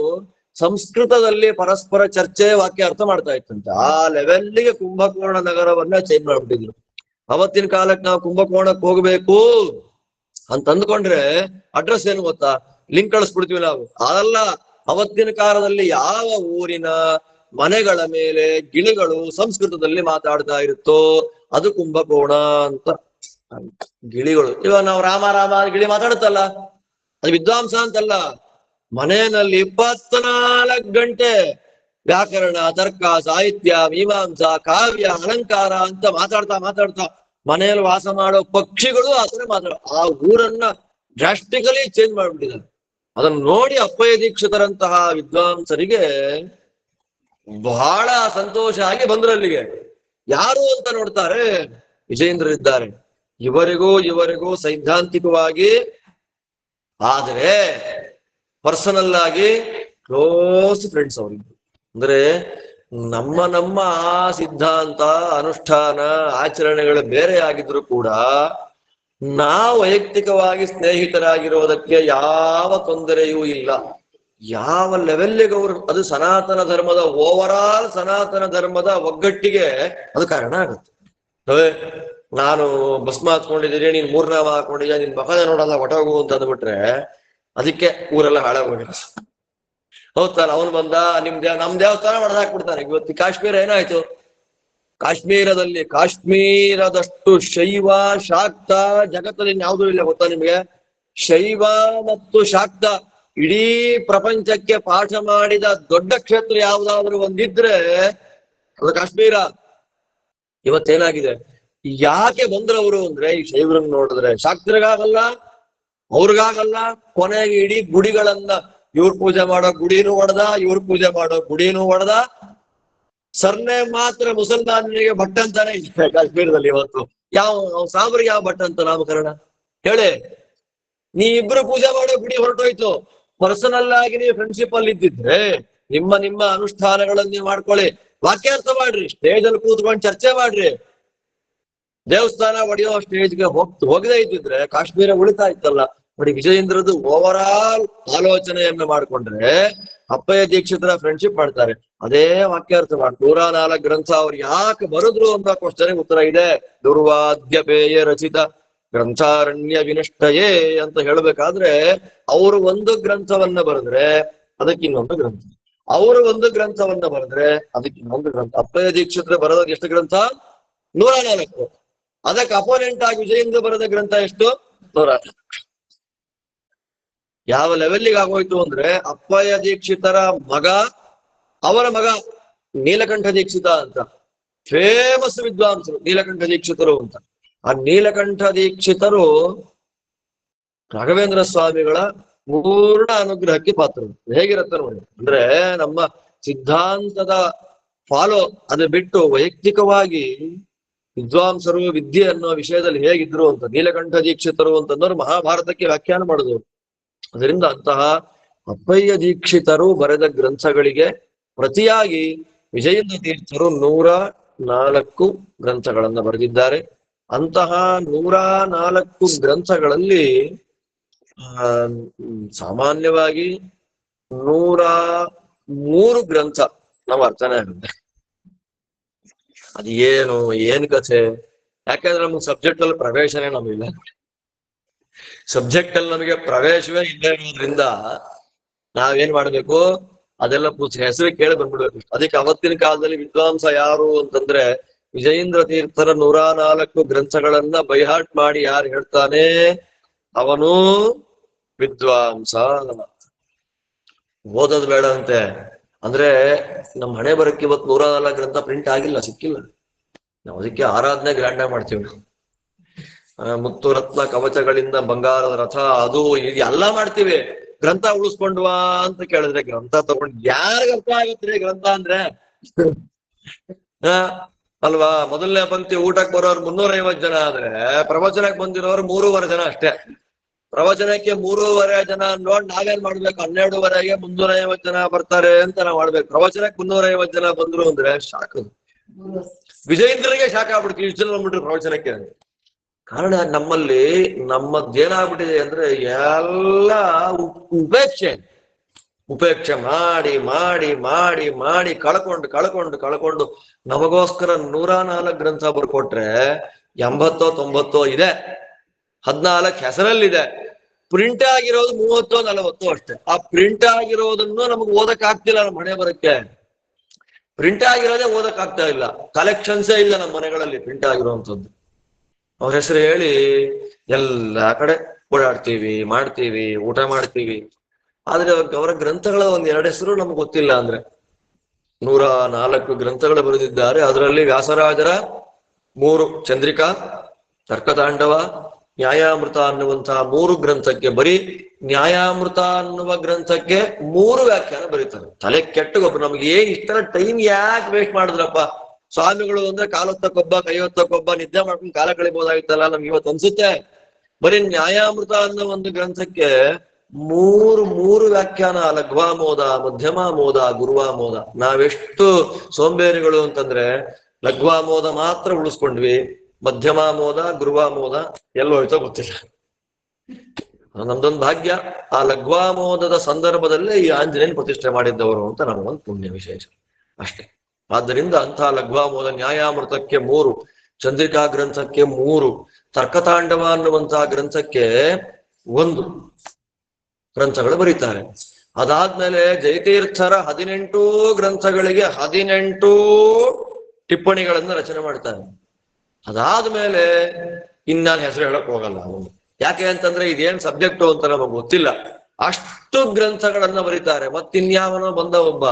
ಸಂಸ್ಕೃತದಲ್ಲಿ ಪರಸ್ಪರ ಚರ್ಚೆ, ವಾಕ್ಯ ಅರ್ಥ ಮಾಡ್ತಾ ಇತ್ತಂತೆ. ಆ ಲೆವೆಲ್ಗೆ ಕುಂಭಕೋಣ ನಗರವನ್ನ ಚೇಂಜ್ ಮಾಡ್ಬಿಟ್ಟಿದ್ರು. ಅವತ್ತಿನ ಕಾಲಕ್ಕೆ ನಾವು ಕುಂಭಕೋಣಕ್ಕೆ ಹೋಗ್ಬೇಕು ಅಂತ ಅಂದ್ಕೊಂಡ್ರೆ ಅಡ್ರೆಸ್ ಏನು ಗೊತ್ತಾ? ಲಿಂಕ್ ಕಳಿಸ್ಬಿಡ್ತೀವಿ ನಾವು. ಅದಲ್ಲ, ಅವತ್ತಿನ ಕಾಲದಲ್ಲಿ ಯಾವ ಊರಿನ ಮನೆಗಳ ಮೇಲೆ ಗಿಳಿಗಳು ಸಂಸ್ಕೃತದಲ್ಲಿ ಮಾತಾಡ್ತಾ ಇರುತ್ತೋ ಅದು ಕುಂಭಕೋಣ ಅಂತ. ಗಿಳಿಗಳು ಇವಾಗ ನಾವು ರಾಮ ರಾಮ ಗಿಳಿ ಮಾತಾಡುತ್ತಲ್ಲ, ಅದು ವಿದ್ವಾಂಸ ಅಂತಲ್ಲ. ಮನೆಯಲ್ಲಿ 24 ಗಂಟೆ ವ್ಯಾಕರಣ, ತರ್ಕ, ಸಾಹಿತ್ಯ, ಮೀಮಾಂಸಾ, ಕಾವ್ಯ, ಅಲಂಕಾರ ಅಂತ ಮಾತಾಡ್ತಾ ಮನೆಯಲ್ಲಿ ವಾಸ ಮಾಡೋ ಪಕ್ಷಿಗಳು ಆತರ ಮಾತಾಡ, ಆ ಊರನ್ನ ಡ್ರಾಸ್ಟಿಕಲಿ ಚೇಂಜ್ ಮಾಡ್ಬಿಟ್ಟಿದ್ದಾರೆ. ಅದನ್ನ ನೋಡಿ ಅಪ್ಪಯ್ಯ ದೀಕ್ಷಿತರಂತಹ ವಿದ್ವಾಂಸರಿಗೆ ಬಹಳ ಸಂತೋಷ ಆಗಿ ಬಂದ್ರು ಅಲ್ಲಿಗೆ. ಯಾರು ಅಂತ ನೋಡ್ತಾರೆ, ವಿಜಯೇಂದ್ರರಿದ್ದಾರೆ. ಇವರಿಗೂ ಸೈದ್ಧಾಂತಿಕವಾಗಿ, ಆದರೆ ಪರ್ಸನಲ್ ಆಗಿ ಕ್ಲೋಸ್ ಫ್ರೆಂಡ್ಸ್ ಅವರಿದ್ರು. ಅಂದ್ರೆ ನಮ್ಮ ಆ ಸಿದ್ಧಾಂತ, ಅನುಷ್ಠಾನ, ಆಚರಣೆಗಳು ಬೇರೆ ಆಗಿದ್ರು ಕೂಡ ನಾವು ವೈಯಕ್ತಿಕವಾಗಿ ಸ್ನೇಹಿತರಾಗಿರೋದಕ್ಕೆ ಯಾವ ತೊಂದರೆಯೂ ಇಲ್ಲ. ಯಾವ ಲೆವೆಲ್ಗೆ ಅವರು, ಅದು ಸನಾತನ ಧರ್ಮದ, ಓವರ್ ಆಲ್ ಸನಾತನ ಧರ್ಮದ ಒಗ್ಗಟ್ಟಿಗೆ ಅದು ಕಾರಣ ಆಗುತ್ತೆ. ನಾನು ಭಸ್ಮ ಹಾಕೊಂಡಿದ್ದೀನಿ, ನೀನ್ ಮೂರ್ನಾಮ ಹಾಕೊಂಡಿದ್ಯಾ, ನಿನ್ ಮಕದ ನೋಡಲ್ಲ ಹೊಟ್ಟೋಗು ಅಂತ ಅಂದ್ಬಿಟ್ರೆ ಅದಕ್ಕೆ ಊರೆಲ್ಲ ಹಾಳಾಗೋಗಿದೆ. ಹೌದಲ್ಲ, ಅವನು ಬಂದ ನಮ್ ದೇವಸ್ಥಾನ ಹೊಡೆದಾಕ್ಬಿಡ್ತಾನೆ. ಇವತ್ತು ಕಾಶ್ಮೀರ ಏನಾಯ್ತು? ಕಾಶ್ಮೀರದಷ್ಟು ಶೈವ ಶಾಕ್ತ ಜಗತ್ತಲ್ಲಿ ಯಾವುದೂ ಇಲ್ಲ. ಗೊತ್ತಾ ನಿಮ್ಗೆ? ಶೈವ ಮತ್ತು ಶಾಕ್ತ ಇಡೀ ಪ್ರಪಂಚಕ್ಕೆ ಪಾಠ ಮಾಡಿದ ದೊಡ್ಡ ಕ್ಷೇತ್ರ ಯಾವ್ದಾದ್ರು ಒಂದಿದ್ರೆ ಅದು ಕಾಶ್ಮೀರ. ಇವತ್ತೇನಾಗಿದೆ? ಯಾಕೆ ಬಂದ್ರವರು ಅಂದ್ರೆ, ಈ ಶೈವರನ್ನ ನೋಡಿದ್ರೆ ಶಾಕ್ತರಿಗಾಗಲ್ಲ, ಅವ್ರಿಗಾಗಲ್ಲ. ಕೊನೆಗೆ ಇಡೀ ಗುಡಿಗಳನ್ನ, ಇವ್ರ ಪೂಜೆ ಮಾಡೋ ಗುಡಿನೂ ಹೊಡೆದ, ಇವ್ರ ಪೂಜೆ ಮಾಡೋ ಗುಡಿನೂ ಹೊಡೆದ. ಸರ್ನೆ ಮಾತ್ರ ಮುಸಲ್ಮಾನರಿಗೆ ಭಟ್ ಅಂತಾನೆ ಇದೆ ಕಾಶ್ಮೀರದಲ್ಲಿ. ಇವತ್ತು ಯಾವ ಸಾಬ್ರಿಗೆ ಯಾವ ಭಟ್ ಅಂತ ನಾಮಕರಣ? ಹೇಳಿ. ನೀ ಇಬ್ರು ಪೂಜೆ ಮಾಡೋ ಗುಡಿ ಹೊರಟೋಯ್ತು. ಪರ್ಸನಲ್ ಆಗಿ ನೀವು ಫ್ರೆಂಡ್ಶಿಪ್ ಅಲ್ಲಿ ಇದ್ದಿದ್ರೆ ನಿಮ್ಮ ನಿಮ್ಮ ಅನುಷ್ಠಾನಗಳನ್ನ ನೀವು ಮಾಡ್ಕೊಳ್ಳಿ, ವಾಕ್ಯಾರ್ಥ ಮಾಡ್ರಿ, ಸ್ಟೇಜ್ ಅಲ್ಲಿ ಕೂತ್ಕೊಂಡು ಚರ್ಚೆ ಮಾಡ್ರಿ. ದೇವಸ್ಥಾನ ಒಡೆಯೋ ಸ್ಟೇಜ್ಗೆ ಹೋಗದೇ ಇದ್ದಿದ್ರೆ ಕಾಶ್ಮೀರ ಉಳಿತಾ ಇತ್ತಲ್ಲ. ನೋಡಿ, ವಿಜಯೇಂದ್ರದ್ದು ಓವರ್ ಆಲ್ ಆಲೋಚನೆಯನ್ನ ಮಾಡ್ಕೊಂಡ್ರೆ ಅಪ್ಪಯ್ಯ ದೀಕ್ಷಿತರ ಫ್ರೆಂಡ್ಶಿಪ್ ಮಾಡ್ತಾರೆ. ಅದೇ ವಾಕ್ಯಾರ್ಥ ಮಾಡಿ 104 ಗ್ರಂಥ ಅವ್ರು ಯಾಕೆ ಬರೆದ್ರು ಅಂತ ಕ್ವಶನ್ಗೆ ಉತ್ತರ ಇದೆ. ದುರ್ವಾದ್ಯಪೇಯ ರಚಿತ ಗ್ರಂಥಾರಣ್ಯ ವಿನಷ್ಟಯೇ ಅಂತ ಹೇಳ್ಬೇಕಾದ್ರೆ, ಅವರು ಒಂದು ಗ್ರಂಥವನ್ನ ಬರೆದ್ರೆ ಅದಕ್ಕೆ ಇನ್ನೊಂದು ಗ್ರಂಥ, ಅವರು ಒಂದು ಗ್ರಂಥವನ್ನ ಬರೆದ್ರೆ ಅದಕ್ಕೆ ಇನ್ನೊಂದು ಗ್ರಂಥ. ಅಪ್ಪಯ್ಯ ದೀಕ್ಷಿತರ ಬರೆದ ಎಷ್ಟು ಗ್ರಂಥ? 104. ಅದಕ್ಕೆ ಅಪೋನೆಂಟ್ ಆಗಿ ವಿಜಯೇಂದ್ರ ಬರೆದ ಗ್ರಂಥ ಎಷ್ಟು? 104. ಯಾವ ಲೆವೆಲ್ಗೆ ಆಗೋಯ್ತು ಅಂದ್ರೆ, ಅಪ್ಪಯ್ಯ ದೀಕ್ಷಿತರ ಮಗ, ಅವರ ಮಗ ನೀಲಕಂಠ ದೀಕ್ಷಿತ ಅಂತ ಫೇಮಸ್ ವಿದ್ವಾಂಸರು ನೀಲಕಂಠ ದೀಕ್ಷಿತರು ಅಂತ. ಆ ನೀಲಕಂಠ ದೀಕ್ಷಿತರು ರಾಘವೇಂದ್ರ ಸ್ವಾಮಿಗಳ ಪೂರ್ಣ ಅನುಗ್ರಹಕ್ಕೆ ಪಾತ್ರರು. ಹೇಗಿರುತ್ತೆ ನೋಡಿ, ಅಂದ್ರೆ ನಮ್ಮ ಸಿದ್ಧಾಂತದ ಫಾಲೋ ಅದು ಬಿಟ್ಟು ವೈಯಕ್ತಿಕವಾಗಿ ವಿದ್ವಾಂಸರು ವಿದ್ಯೆ ಅನ್ನೋ ವಿಷಯದಲ್ಲಿ ಹೇಗಿದ್ರು ಅಂತ ನೀಲಕಂಠ ದೀಕ್ಷಿತರು ಅಂತಂದ್ರೆ ಮಹಾಭಾರತಕ್ಕೆ ವ್ಯಾಖ್ಯಾನ ಮಾಡಿದ್ರು. ಅದರಿಂದ ಅಂತಹ ಅಪ್ಪಯ್ಯ ದೀಕ್ಷಿತರು ಬರೆದ ಗ್ರಂಥಗಳಿಗೆ ಪ್ರತಿಯಾಗಿ ವಿಜಯೇಂದ್ರ ತೀರ್ಥರು 104 ಗ್ರಂಥಗಳನ್ನ ಬರೆದಿದ್ದಾರೆ. ಅಂತಹ 104 ಗ್ರಂಥಗಳಲ್ಲಿ ಸಾಮಾನ್ಯವಾಗಿ 103 ಗ್ರಂಥ ನಾವು ಅರ್ಥನೇ ಆಗುತ್ತೆ. ಅದು ಏನ್ ಕಥೆ? ಯಾಕಂದ್ರೆ ನಮ್ಗೆ ಸಬ್ಜೆಕ್ಟ್ ಅಲ್ಲಿ ಪ್ರವೇಶನೇ ನಮಗಿಲ್ಲ. ಸಬ್ಜೆಕ್ಟ್ ಅಲ್ಲಿ ನಮಗೆ ಪ್ರವೇಶವೇ ಇಲ್ಲ ಇರೋದ್ರಿಂದ ನಾವೇನ್ ಮಾಡ್ಬೇಕು, ಅದೆಲ್ಲ ಹೆಸರು ಕೇಳಿ ಬಂದ್ಬಿಡ್ಬೇಕು. ಅದಕ್ಕೆ ಅವತ್ತಿನ ಕಾಲದಲ್ಲಿ ವಿದ್ವಾಂಸ ಯಾರು ಅಂತಂದ್ರೆ, ವಿಜಯೇಂದ್ರ ತೀರ್ಥರ 104 ಗ್ರಂಥಗಳನ್ನ ಬೈಹಾಟ್ ಮಾಡಿ ಯಾರು ಹೇಳ್ತಾನೆ ಅವನು ವಿದ್ವಾಂಸ. ಓದೋದು ಬೇಡ ಅಂತೆ. ಅಂದ್ರೆ ನಮ್ಮ ಹಣೆ ಬರಕ್ಕೆ ಇವತ್ತು 104 ಗ್ರಂಥ ಪ್ರಿಂಟ್ ಆಗಿಲ್ಲ, ಸಿಕ್ಕಿಲ್ಲ. ನಾವು ಅದಕ್ಕೆ ಆರಾಧನೆ ಗ್ರ್ಯಾಂಡ್ ಆಗಿ ಮಾಡ್ತೀವಿ. ಮುತ್ತು ರತ್ನ ಕವಚಗಳಿಂದ ಬಂಗಾರದ ರಥ, ಅದು ಇದು ಎಲ್ಲ ಮಾಡ್ತೀವಿ. ಗ್ರಂಥ ಉಳಿಸ್ಕೊಂಡ್ವಾ ಅಂತ ಕೇಳಿದ್ರೆ, ಗ್ರಂಥ ತಗೊಂಡು ಯಾರಿಗ ಅರ್ಥ ಆಗತ್ರಿ ಗ್ರಂಥ ಅಂದ್ರೆ? ಅಲ್ವಾ? ಮೊದಲನೇ ಪಂಕ್ತಿ ಊಟಕ್ಕೆ ಬರೋರು 350 ಜನ ಆದ್ರೆ ಪ್ರವಚನಕ್ಕೆ ಬಂದಿರೋರು 3.5 ಜನ ಅಷ್ಟೇ. ಪ್ರವಚನಕ್ಕೆ 3.5 ಜನ ನೋಡ್ ನಾವೇನ್ ಮಾಡ್ಬೇಕು? 12:30ಗೆ 350 ಜನ ಬರ್ತಾರೆ ಅಂತ ನಾವ್ ಮಾಡ್ಬೇಕು. ಪ್ರವಚನಕ್ಕೆ 350 ಜನ ಬಂದ್ರು ಅಂದ್ರೆ ಶಾಕ್. ವಿಜಯೇಂದ್ರಗೆ ಶಾಕ್ ಆಗ್ಬಿಡ್ತೀವಿ, ಇಷ್ಟು ಜನ ಬಂದ್ಬಿಟ್ರು ಪ್ರವಚನಕ್ಕೆ. ಕಾರಣ ನಮ್ಮಲ್ಲಿ ನಮ್ಮದೇನಾಗ್ಬಿಟ್ಟಿದೆ ಅಂದ್ರೆ ಎಲ್ಲ ಉಪೇಕ್ಷೆ ಮಾಡಿ ಮಾಡಿ ಮಾಡಿ ಮಾಡಿ ಕಳ್ಕೊಂಡು ನಮಗೋಸ್ಕರ 104 ಗ್ರಂಥ ಬರ್ಕೊಟ್ರೆ 80-90 ಇದೆ, 14 ಹೆಸರಲ್ಲಿದೆ. ಪ್ರಿಂಟ್ ಆಗಿರೋದು 30-40 ಅಷ್ಟೇ. ಆ ಪ್ರಿಂಟ್ ಆಗಿರೋದನ್ನು ನಮಗೆ ಓದಕ್ ಆಗ್ತಿಲ್ಲ. ನಮ್ಮ ಮನೆ ಬರಕ್ಕೆ ಪ್ರಿಂಟ್ ಆಗಿರೋದೇ ಓದಕ್ ಆಗ್ತಾ ಇಲ್ಲ. ಕಲೆಕ್ಷನ್ಸೇ ಇಲ್ಲ ನಮ್ಮ ಮನೆಗಳಲ್ಲಿ ಪ್ರಿಂಟ್ ಆಗಿರುವಂತದ್ದು. ಅವ್ರ ಹೆಸರು ಹೇಳಿ ಎಲ್ಲಾ ಕಡೆ ಓಡಾಡ್ತೀವಿ, ಮಾಡ್ತೀವಿ, ಊಟ ಮಾಡ್ತೀವಿ. ಆದ್ರೆ ಅವರ ಗ್ರಂಥಗಳ 1-2 ಹೆಸರು ನಮ್ಗೆ ಗೊತ್ತಿಲ್ಲ. ಅಂದ್ರೆ 104 ಗ್ರಂಥಗಳು ಬರೆದಿದ್ದಾರೆ. ಅದರಲ್ಲಿ ವ್ಯಾಸರಾಜರ 3 ಚಂದ್ರಿಕಾ, ತರ್ಕತಾಂಡವ, ನ್ಯಾಯಾಮೃತ ಅನ್ನುವಂತಹ 3 ಗ್ರಂಥಕ್ಕೆ, ಬರೀ ನ್ಯಾಯಾಮೃತ ಅನ್ನುವ ಗ್ರಂಥಕ್ಕೆ 3 ವ್ಯಾಖ್ಯಾನ ಬರೀತಾರೆ. ತಲೆ ಕೆಟ್ಟಗೊಬ್ಬ ನಮ್ಗೆ ಏನ್ ಇಷ್ಟ ಟೈಮ್ ಯಾಕೆ ವೇಸ್ಟ್ ಮಾಡಿದ್ರಪ್ಪ ಸ್ವಾಮಿಗಳು ಅಂದ್ರೆ ಕಾಲೊತ್ತಕ್ಕೊಬ್ಬ ಕೈಯೊತ್ತಕ್ಕೊಬ್ಬ ನಿದ್ದೆ ಮಾಡ್ಕೊಂಡು ಕಾಲ ಕಳಿಬಹುದಾಗಿತ್ತಲ್ಲ ನಮ್ಗೆ ಇವತ್ತು ಅನ್ಸುತ್ತೆ. ಬರೀ ನ್ಯಾಯಾಮೃತ ಅನ್ನೋ ಒಂದು ಗ್ರಂಥಕ್ಕೆ 3 ವ್ಯಾಖ್ಯಾನ, ಲಘ್ವಾಮೋದ, ಮಧ್ಯಮಾಮೋದ, ಗುರುವಾಮೋದ. ನಾವೆಷ್ಟು ಸೋಂಬೇರಿಗಳು ಅಂತಂದ್ರೆ ಲಘ್ವಾಮೋದ ಮಾತ್ರ ಉಳಿಸ್ಕೊಂಡ್ವಿ, ಮಧ್ಯಮಾಮೋದ ಗುರುವಾಮೋದ ಎಲ್ಲೋಯ್ತೋ ಗೊತ್ತಿಲ್ಲ. ನಮ್ದೊಂದು ಭಾಗ್ಯ, ಆ ಲಘ್ವಾಮೋದದ ಸಂದರ್ಭದಲ್ಲೇ ಈ ಆಂಜನೇಯನ ಪ್ರತಿಷ್ಠೆ ಮಾಡಿದ್ದವರು ಅಂತ ನಮಗೊಂದು ಪುಣ್ಯ ವಿಶೇಷ ಅಷ್ಟೇ. ಆದ್ದರಿಂದ ಅಂತಹ ಲಘ್ವಾಮೋದ ನ್ಯಾಯಾಮೃತಕ್ಕೆ 3, ಚಂದ್ರಿಕಾ ಗ್ರಂಥಕ್ಕೆ 3, ತರ್ಕತಾಂಡವ ಅನ್ನುವಂತಹ ಗ್ರಂಥಕ್ಕೆ 1 ಗ್ರಂಥಗಳು ಬರೀತಾರೆ. ಅದಾದ್ಮೇಲೆ ಜಯತೀರ್ಥರ 18 ಗ್ರಂಥಗಳಿಗೆ 18 ಟಿಪ್ಪಣಿಗಳನ್ನ ರಚನೆ ಮಾಡ್ತಾರೆ. ಅದಾದ್ಮೇಲೆ ಇನ್ನಾನು ಹೆಸರು ಹೇಳಕ್ ಹೋಗಲ್ಲ ಅವನು. ಯಾಕೆ ಅಂತಂದ್ರೆ ಇದೇನ್ ಸಬ್ಜೆಕ್ಟು ಅಂತ ನಮಗೆ ಗೊತ್ತಿಲ್ಲ. ಅಷ್ಟು ಗ್ರಂಥಗಳನ್ನ ಬರೀತಾರೆ. ಮತ್ತಿನ್ಯಾವನೋ ಬಂದ ಒಬ್ಬ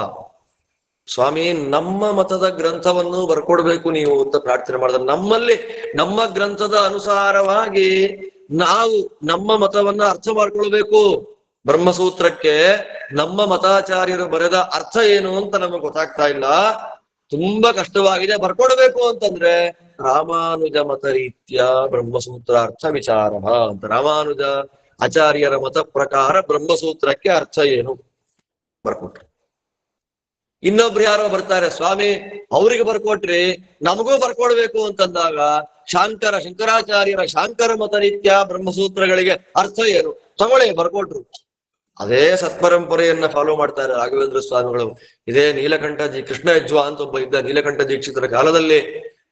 ಸ್ವಾಮಿ ನಮ್ಮ ಮತದ ಗ್ರಂಥವನ್ನು ಬರ್ಕೊಡ್ಬೇಕು ನೀವು ಅಂತ ಪ್ರಾರ್ಥನೆ ಮಾಡಿದ್ರೆ, ನಮ್ಮಲ್ಲಿ ನಮ್ಮ ಗ್ರಂಥದ ಅನುಸಾರವಾಗಿ ನಾವು ನಮ್ಮ ಮತವನ್ನ ಅರ್ಥ ಮಾಡ್ಕೊಳ್ಬೇಕು. ಬ್ರಹ್ಮಸೂತ್ರಕ್ಕೆ ನಮ್ಮ ಮತಾಚಾರ್ಯರು ಬರೆದ ಅರ್ಥ ಏನು ಅಂತ ನಮಗೆ ಗೊತ್ತಾಗ್ತಾ ಇಲ್ಲ. ತುಂಬಾ ಕಷ್ಟವಾಗಿದೆ, ಬರ್ಕೊಡ್ಬೇಕು ಅಂತಂದ್ರೆ ರಾಮಾನುಜ ಮತ ರೀತ್ಯ ಬ್ರಹ್ಮಸೂತ್ರಾರ್ಥ ವಿಚಾರ ಅಂತ. ರಾಮಾನುಜ ಆಚಾರ್ಯರ ಮತ ಪ್ರಕಾರ ಬ್ರಹ್ಮಸೂತ್ರಕ್ಕೆ ಅರ್ಥ ಏನು ಬರ್ಕೊಟ್ರು. ಇನ್ನೊಬ್ರು ಯಾರೋ ಬರ್ತಾರೆ, ಸ್ವಾಮಿ ಅವ್ರಿಗೆ ಬರ್ಕೊಟ್ರಿ ನಮಗೂ ಬರ್ಕೊಡ್ಬೇಕು ಅಂತಂದಾಗ ಶಂಕರಾಚಾರ್ಯರ ಶಾಂಕರ ಮತ ರೀತ್ಯ ಬ್ರಹ್ಮಸೂತ್ರಗಳಿಗೆ ಅರ್ಥ ಏನು ತಗೊಳ್ಳಿ ಬರ್ಕೊಟ್ರು. ಅದೇ ಸತ್ಪರಂಪರೆಯನ್ನ ಫಾಲೋ ಮಾಡ್ತಾರೆ ರಾಘವೇಂದ್ರ ಸ್ವಾಮಿಗಳು. ಇದೇ ಕೃಷ್ಣ ಯಜ್ವಾ ಅಂತ ಒಬ್ಬ ಇದ್ದ, ನೀಲಕಂಠ ದೀಕ್ಷಿತರ ಕಾಲದಲ್ಲಿ.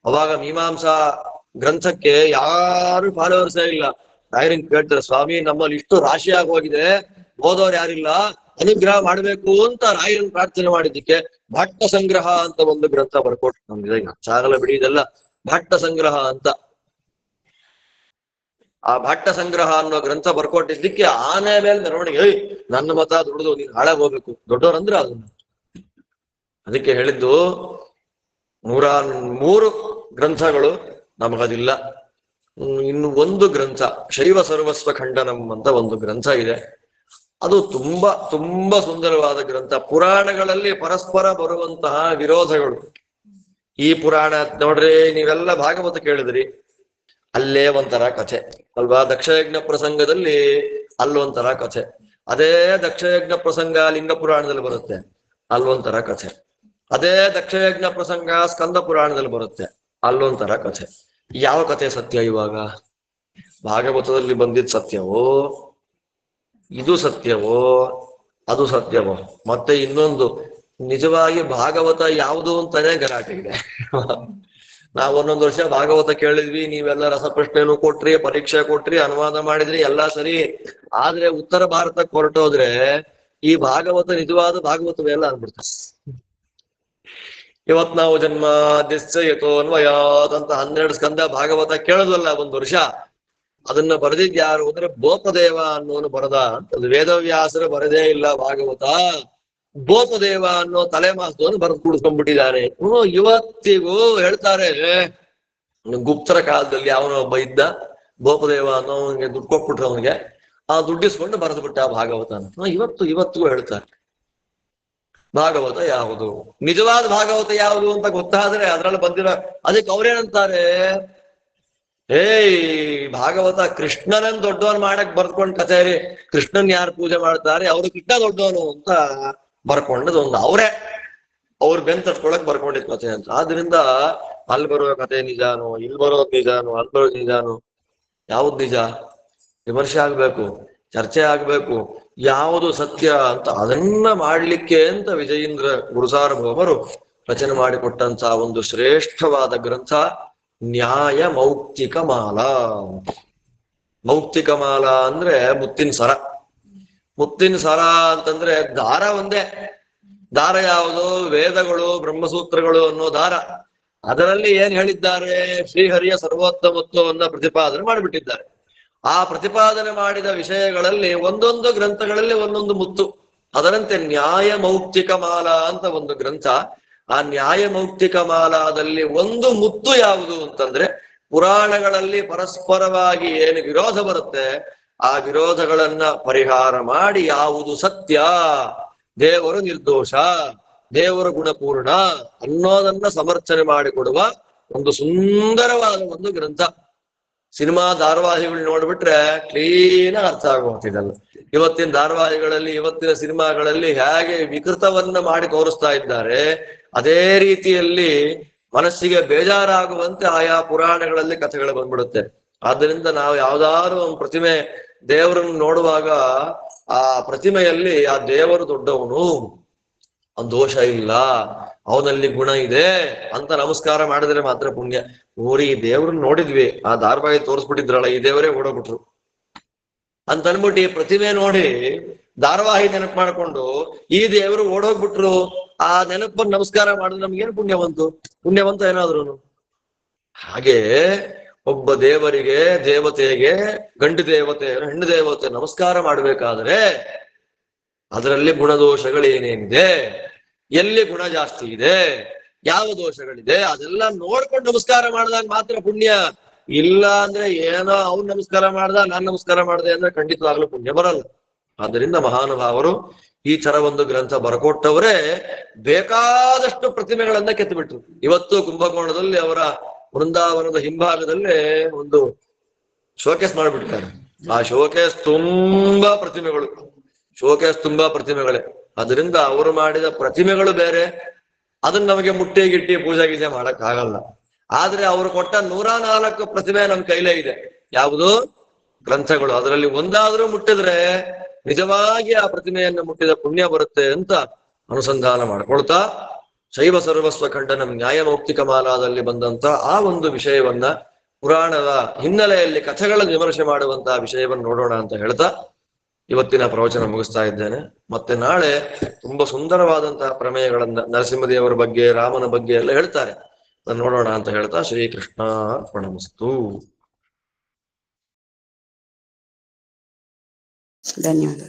ಅವಾಗ ಮೀಮಾಂಸಾ ಗ್ರಂಥಕ್ಕೆ ಯಾರು ಫಾಲೋವರ್ಸೇ ಇಲ್ಲ. ರಾಯರಿಂಗ್ ಕೇಳ್ತಾರೆ, ಸ್ವಾಮಿ ನಮ್ಮಲ್ಲಿ ಇಷ್ಟು ರಾಶಿ ಆಗಿ ಹೋಗಿದೆ, ಓದೋರು ಯಾರಿಲ್ಲ, ಅನುಗ್ರಹ ಮಾಡ್ಬೇಕು ಅಂತ ರಾಯರನ್ನು ಪ್ರಾರ್ಥನೆ ಮಾಡಿದ್ದಕ್ಕೆ ಭಟ್ಟ ಸಂಗ್ರಹ ಅಂತ ಒಂದು ಗ್ರಂಥ ಬರ್ಕೊಟ್ರು. ನಮ್ಗೆ ಸಾಗಲ ಬಿಡಿ ಇದೆಲ್ಲ. ಭಟ್ಟ ಸಂಗ್ರಹ ಅಂತ, ಆ ಭಟ್ಟ ಸಂಗ್ರಹ ಅನ್ನೋ ಗ್ರಂಥ ಬರ್ಕೊಟ್ಟಿದ್ದಕ್ಕೆ ಆನೆ ಮೇಲೆ ಮೆರವಣಿಗೆ, ನನ್ನ ಮತ ದುಡ್ದು ನೀನ್ ಹಾಳಾಗ್ ಹೋಗ್ಬೇಕು, ದೊಡ್ಡವರಂದ್ರೆ ಅದನ್ನ. ಅದಕ್ಕೆ ಹೇಳಿದ್ದು 103 ಗ್ರಂಥಗಳು ನಮಗದಿಲ್ಲ. ಇನ್ನು ಒಂದು ಗ್ರಂಥ ಶೈವ ಸರ್ವಸ್ವ ಖಂಡನಂ ಅಂತ ಒಂದು ಗ್ರಂಥ ಇದೆ. ಅದು ತುಂಬಾ ಸುಂದರವಾದ ಗ್ರಂಥ. ಪುರಾಣಗಳಲ್ಲಿ ಪರಸ್ಪರ ಬರುವಂತಹ ವಿರೋಧಗಳು. ಈ ಪುರಾಣ ನೋಡ್ರಿ, ನೀವೆಲ್ಲ ಭಾಗವತ ಕೇಳಿದ್ರಿ, ಅಲ್ಲೇ ಒಂಥರ ಕಥೆ ಅಲ್ವಾ? ದಕ್ಷಯಜ್ಞ ಪ್ರಸಂಗದಲ್ಲಿ ಅಲ್ಲೊಂಥರ ಕಥೆ. ಅದೇ ದಕ್ಷಯಜ್ಞ ಪ್ರಸಂಗ ಲಿಂಗ ಪುರಾಣದಲ್ಲಿ ಬರುತ್ತೆ, ಅಲ್ಲೊಂಥರ ಕಥೆ. ಅದೇ ದಕ್ಷಯಜ್ಞ ಪ್ರಸಂಗ ಸ್ಕಂದ ಪುರಾಣದಲ್ಲಿ ಬರುತ್ತೆ, ಅಲ್ಲೊಂಥರ ಕಥೆ. ಯಾವ ಕಥೆ ಸತ್ಯ ಇವಾಗ? ಭಾಗವತದಲ್ಲಿ ಬಂದಿದ್ ಸತ್ಯವೋ, ಇದು ಸತ್ಯವೋ, ಅದು ಸತ್ಯವೋ? ಮತ್ತೆ ಇನ್ನೊಂದು, ನಿಜವಾಗಿ ಭಾಗವತ ಯಾವುದು ಅಂತಾನೆ ಗಲಾಟೆ ಇದೆ. ನಾವು ಒಂದೊಂದು ವರ್ಷ ಭಾಗವತ ಕೇಳಿದ್ವಿ, ನೀವೆಲ್ಲ ರಸಪ್ರಶ್ನೆನೂ ಕೊಟ್ರಿ, ಪರೀಕ್ಷೆ ಕೊಟ್ರಿ, ಅನುವಾದ ಮಾಡಿದ್ರಿ, ಎಲ್ಲಾ ಸರಿ. ಆದ್ರೆ ಉತ್ತರ ಭಾರತಕ್ಕೆ ಹೊರಟೋದ್ರೆ ಈ ಭಾಗವತ ನಿಜವಾದ ಭಾಗವತವೇ ಎಲ್ಲ ಅಂದ್ಬಿಡ್ತಾರೆ. ಇವತ್ ನಾವು ಜನ್ಮ ದಿಸ್ಸಯತೋ ಅನ್ವಯಾತ್ ಅಂತ 12 ಸ್ಕಂದ ಭಾಗವತ ಕೇಳೋದಲ್ಲ ಒಂದು ವರ್ಷ. ಅದನ್ನ ಬರೆದಿದ್ ಯಾರು ಅಂದ್ರೆ ಬೋಪದೇವ ಅನ್ನೋನು ಬರದ. ಅದು ವೇದವ್ಯಾಸರು ಬರದೇ ಇಲ್ಲ ಭಾಗವತ, ಬೋಪದೇವ ಅನ್ನೋ ತಲೆಮಾಸ್ತೋನು ಬರೆದು ಕೂಡಿಸ್ಕೊಂಡ್ಬಿಟ್ಟಿದ್ದಾರೆ. ಇವತ್ತಿಗೂ ಹೇಳ್ತಾರೆ, ಗುಪ್ತರ ಕಾಲದಲ್ಲಿ ಅವನ ಒಬ್ಬ ಇದ್ದ ಬೋಪದೇವ ಅನ್ನೋ, ಅವನಿಗೆ ದುಡ್ಡು ಕೊಟ್ಬಿಟ್ರು, ಅವನಿಗೆ ಆ ದುಡ್ಡಿಸ್ಕೊಂಡು ಬರೆದು ಬಿಟ್ಟ ಭಾಗವತ ಅಂತ. ಇವತ್ತಿಗೂ ಹೇಳ್ತಾರೆ. ಭಾಗವತ ಯಾವುದು, ನಿಜವಾದ ಭಾಗವತ ಯಾವುದು ಅಂತ ಗೊತ್ತಾದ್ರೆ ಅದ್ರಲ್ಲಿ ಬಂದಿರೋ, ಅದಕ್ಕೆ ಅವ್ರೇನಂತಾರೆ, ಭಾಗವತ ಕೃಷ್ಣನನ್ ದೊಡ್ಡವನ್ ಮಾಡಕ್ ಬರ್ಕೊಂಡ್ ಕಥೆ, ಕೃಷ್ಣನ್ ಯಾರು ಪೂಜೆ ಮಾಡ್ತಾರೆ ಅವರು ಕೃಷ್ಣ ದೊಡ್ಡವನು ಅಂತ ಬರ್ಕೊಂಡದ್ ಒಂದು ಅವ್ರ ಬೆನ್ ತಟ್ಕೊಳಕ್ ಬರ್ಕೊಂಡಿದ್ ಕಥೆ ಅಂತ. ಆದ್ರಿಂದ ಅಲ್ಲಿ ಬರೋ ಕಥೆ ನಿಜಾನು, ಇಲ್ಲಿ ಬರೋದ್ ನಿಜಾನು, ಅಲ್ಲಿ ಬರೋದ್ ನಿಜಾನು, ಯಾವ್ದು ನಿಜ ವಿಮರ್ಶೆ ಆಗ್ಬೇಕು, ಚರ್ಚೆ ಆಗ್ಬೇಕು, ಯಾವುದು ಸತ್ಯ ಅಂತ ಅದನ್ನ ಮಾಡ್ಲಿಕ್ಕೆ ಅಂತ ವಿಜಯೇಂದ್ರ ಗುರುಸಾರ್ವಭೌಮರು ರಚನೆ ಮಾಡಿಕೊಟ್ಟಂತ ಒಂದು ಶ್ರೇಷ್ಠವಾದ ಗ್ರಂಥ ನ್ಯಾಯ ಮೌಕ್ತಿಕ ಮಾಲಾ. ಮೌಕ್ತಿಕ ಮಾಲಾ ಅಂದ್ರೆ ಮುತ್ತಿನ ಸರ. ಮುತ್ತಿನ ಸರ ಅಂತಂದ್ರೆ ದಾರ ಒಂದೇ. ದಾರ ಯಾವುದು? ವೇದಗಳು, ಬ್ರಹ್ಮಸೂತ್ರಗಳು ಅನ್ನೋ ದಾರ. ಅದರಲ್ಲಿ ಏನ್ ಹೇಳಿದ್ದಾರೆ? ಶ್ರೀಹರಿಯ ಸರ್ವೋತ್ತಮತ್ವವನ್ನ ಪ್ರತಿಪಾದನೆ ಮಾಡಿಬಿಟ್ಟಿದ್ದಾರೆ. ಆ ಪ್ರತಿಪಾದನೆ ಮಾಡಿದ ವಿಷಯಗಳಲ್ಲಿ ಒಂದೊಂದು ಗ್ರಂಥಗಳಲ್ಲಿ ಒಂದೊಂದು ಮುತ್ತು. ಅದರಂತೆ ನ್ಯಾಯ ಮೌಕ್ತಿಕ ಮಾಲಾ ಅಂತ ಒಂದು ಗ್ರಂಥ. ಆ ನ್ಯಾಯ ಮೌಕ್ತಿಕ ಮಾಲಾದಲ್ಲಿ ಒಂದು ಮುತ್ತು ಯಾವುದು ಅಂತಂದ್ರೆ, ಪುರಾಣಗಳಲ್ಲಿ ಪರಸ್ಪರವಾಗಿ ಏನು ವಿರೋಧ ಬರುತ್ತೆ ಆ ವಿರೋಧಗಳನ್ನ ಪರಿಹಾರ ಮಾಡಿ ಯಾವುದು ಸತ್ಯ, ದೇವರು ನಿರ್ದೋಷ, ದೇವರು ಗುಣಪೂರ್ಣ ಅನ್ನೋದನ್ನ ಸಮರ್ಥನೆ ಮಾಡಿಕೊಡುವ ಒಂದು ಸುಂದರವಾದ ಒಂದು ಗ್ರಂಥ. ಸಿನಿಮಾ ಧಾರಾವಾಹಿಗಳು ನೋಡ್ಬಿಟ್ರೆ ಕ್ಲೀನ್ ಅರ್ಥ ಆಗುವಂತಿದಲ್ಲ. ಇವತ್ತಿನ ಧಾರಾವಾಹಿಗಳಲ್ಲಿ, ಇವತ್ತಿನ ಸಿನಿಮಾಗಳಲ್ಲಿ ಹೇಗೆ ವಿಕೃತವನ್ನ ಮಾಡಿ ತೋರಿಸ್ತಾ ಇದ್ದಾರೆ, ಅದೇ ರೀತಿಯಲ್ಲಿ ಮನಸ್ಸಿಗೆ ಬೇಜಾರಾಗುವಂತೆ ಆಯಾ ಪುರಾಣಗಳಲ್ಲಿ ಕಥೆಗಳು ಬಂದ್ಬಿಡುತ್ತೆ. ಆದ್ದರಿಂದ ನಾವು ಯಾವ್ದಾದ್ರು ಒಂದು ಪ್ರತಿಮೆ ದೇವರನ್ನು ನೋಡುವಾಗ ಆ ಪ್ರತಿಮೆಯಲ್ಲಿ ಆ ದೇವರು ದೊಡ್ಡವನು, ದೋಷ ಇಲ್ಲ, ಅವನಲ್ಲಿ ಗುಣ ಇದೆ ಅಂತ ನಮಸ್ಕಾರ ಮಾಡಿದ್ರೆ ಮಾತ್ರ ಪುಣ್ಯ. ಊರಿ ದೇವ್ರನ್ನ ನೋಡಿದ್ವಿ, ಆ ಧಾರಾವಾಹಿ ತೋರಿಸ್ಬಿಟ್ಟಿದ್ರಲ್ಲ, ಈ ದೇವರೇ ಓಡೋಗ್ಬಿಟ್ರು ಅಂತ ಅನ್ಬಿಟ್ಟು ಈ ಪ್ರತಿಮೆ ನೋಡಿ ಧಾರಾವಾಹಿ ನೆನಪು ಮಾಡ್ಕೊಂಡು ಈ ದೇವರು ಓಡೋಗ್ಬಿಟ್ರು, ಆ ನೆನಪನ್ನು ನಮಸ್ಕಾರ ಮಾಡಿದ್ರೆ ನಮ್ಗೇನು ಪುಣ್ಯವಂತ ಏನಾದ್ರು. ಹಾಗೆ ಒಬ್ಬ ದೇವರಿಗೆ, ದೇವತೆಗೆ, ಗಂಡು ದೇವತೆ, ಹೆಣ್ಣು ದೇವತೆ ನಮಸ್ಕಾರ ಮಾಡ್ಬೇಕಾದ್ರೆ ಅದರಲ್ಲಿ ಗುಣದೋಷಗಳೇನೇನಿದೆ, ಎಲ್ಲಿ ಗುಣ ಜಾಸ್ತಿ ಇದೆ, ಯಾವ ದೋಷಗಳಿದೆ, ಅದೆಲ್ಲ ನೋಡ್ಕೊಂಡು ನಮಸ್ಕಾರ ಮಾಡಿದಾಗ ಮಾತ್ರ ಪುಣ್ಯ. ಇಲ್ಲ ಅಂದ್ರೆ ಏನೋ ಅವ್ನು ನಮಸ್ಕಾರ ಮಾಡ್ದ, ನಾನ್ ನಮಸ್ಕಾರ ಮಾಡ್ದೆ ಅಂದ್ರೆ ಖಂಡಿತವಾಗ್ಲೂ ಪುಣ್ಯ ಬರಲ್ಲ. ಆದ್ದರಿಂದ ಮಹಾನುಭಾವರು ಈ ತರ ಒಂದು ಗ್ರಂಥ ಬರಕೊಟ್ಟವರೇ ಬೇಕಾದಷ್ಟು ಪ್ರತಿಮೆಗಳನ್ನ ಕೆತ್ತಿಬಿಟ್ರು. ಇವತ್ತು ಕುಂಭಕೋಣದಲ್ಲಿ ಅವರ ವೃಂದಾವನದ ಹಿಂಭಾಗದಲ್ಲೇ ಒಂದು ಶೋಕೇಸ್ ಮಾಡಿಬಿಡ್ತಾರೆ. ಆ ಶೋಕೇಸ್ ತುಂಬಾ ಪ್ರತಿಮೆಗಳೇ. ಅದರಿಂದ ಅವರು ಮಾಡಿದ ಪ್ರತಿಮೆಗಳು ಬೇರೆ, ಅದನ್ನ ನಮಗೆ ಮುಟ್ಟಿ ಗಿಟ್ಟಿ ಪೂಜೆ ಗೀಜೆ ಮಾಡಕ್ ಆಗಲ್ಲ. ಆದ್ರೆ ಅವರು ಕೊಟ್ಟ 104 ಪ್ರತಿಮೆ ನಮ್ ಕೈಲೇ ಇದೆ. ಯಾವುದು? ಗ್ರಂಥಗಳು. ಅದರಲ್ಲಿ ಒಂದಾದ್ರೂ ಮುಟ್ಟಿದ್ರೆ ನಿಜವಾಗಿ ಆ ಪ್ರತಿಮೆಯನ್ನು ಮುಟ್ಟಿದ ಪುಣ್ಯ ಬರುತ್ತೆ ಅಂತ ಅನುಸಂಧಾನ ಮಾಡ್ಕೊಳ್ತಾ, ಶೈವ ಸರ್ವಸ್ವ ಖಂಡನಂ ನ್ಯಾಯಮೌಕ್ತಿಕ ಮಾಲಾದಲ್ಲಿ ಬಂದಂತ ಆ ಒಂದು ವಿಷಯವನ್ನ, ಪುರಾಣದ ಹಿನ್ನೆಲೆಯಲ್ಲಿ ಕಥೆಗಳ ವಿಮರ್ಶೆ ಮಾಡುವಂತಹ ವಿಷಯವನ್ನು ನೋಡೋಣ ಅಂತ ಹೇಳ್ತಾ ಇವತ್ತಿನ ಪ್ರವಚನ ಮುಗಿಸ್ತಾ ಇದ್ದೇನೆ. ಮತ್ತೆ ನಾಳೆ ತುಂಬಾ ಸುಂದರವಾದಂತಹ ಪ್ರಮೇಯಗಳನ್ನ ನರಸಿಂಹದೇವರ ಬಗ್ಗೆ, ರಾಮನ ಬಗ್ಗೆ ಎಲ್ಲ ಹೇಳ್ತಾರೆ, ಅದನ್ನು ನೋಡೋಣ ಅಂತ ಹೇಳ್ತಾ ಶ್ರೀಕೃಷ್ಣ ಅರ್ಪಣಮಸ್ತು. ಧನ್ಯವಾದ.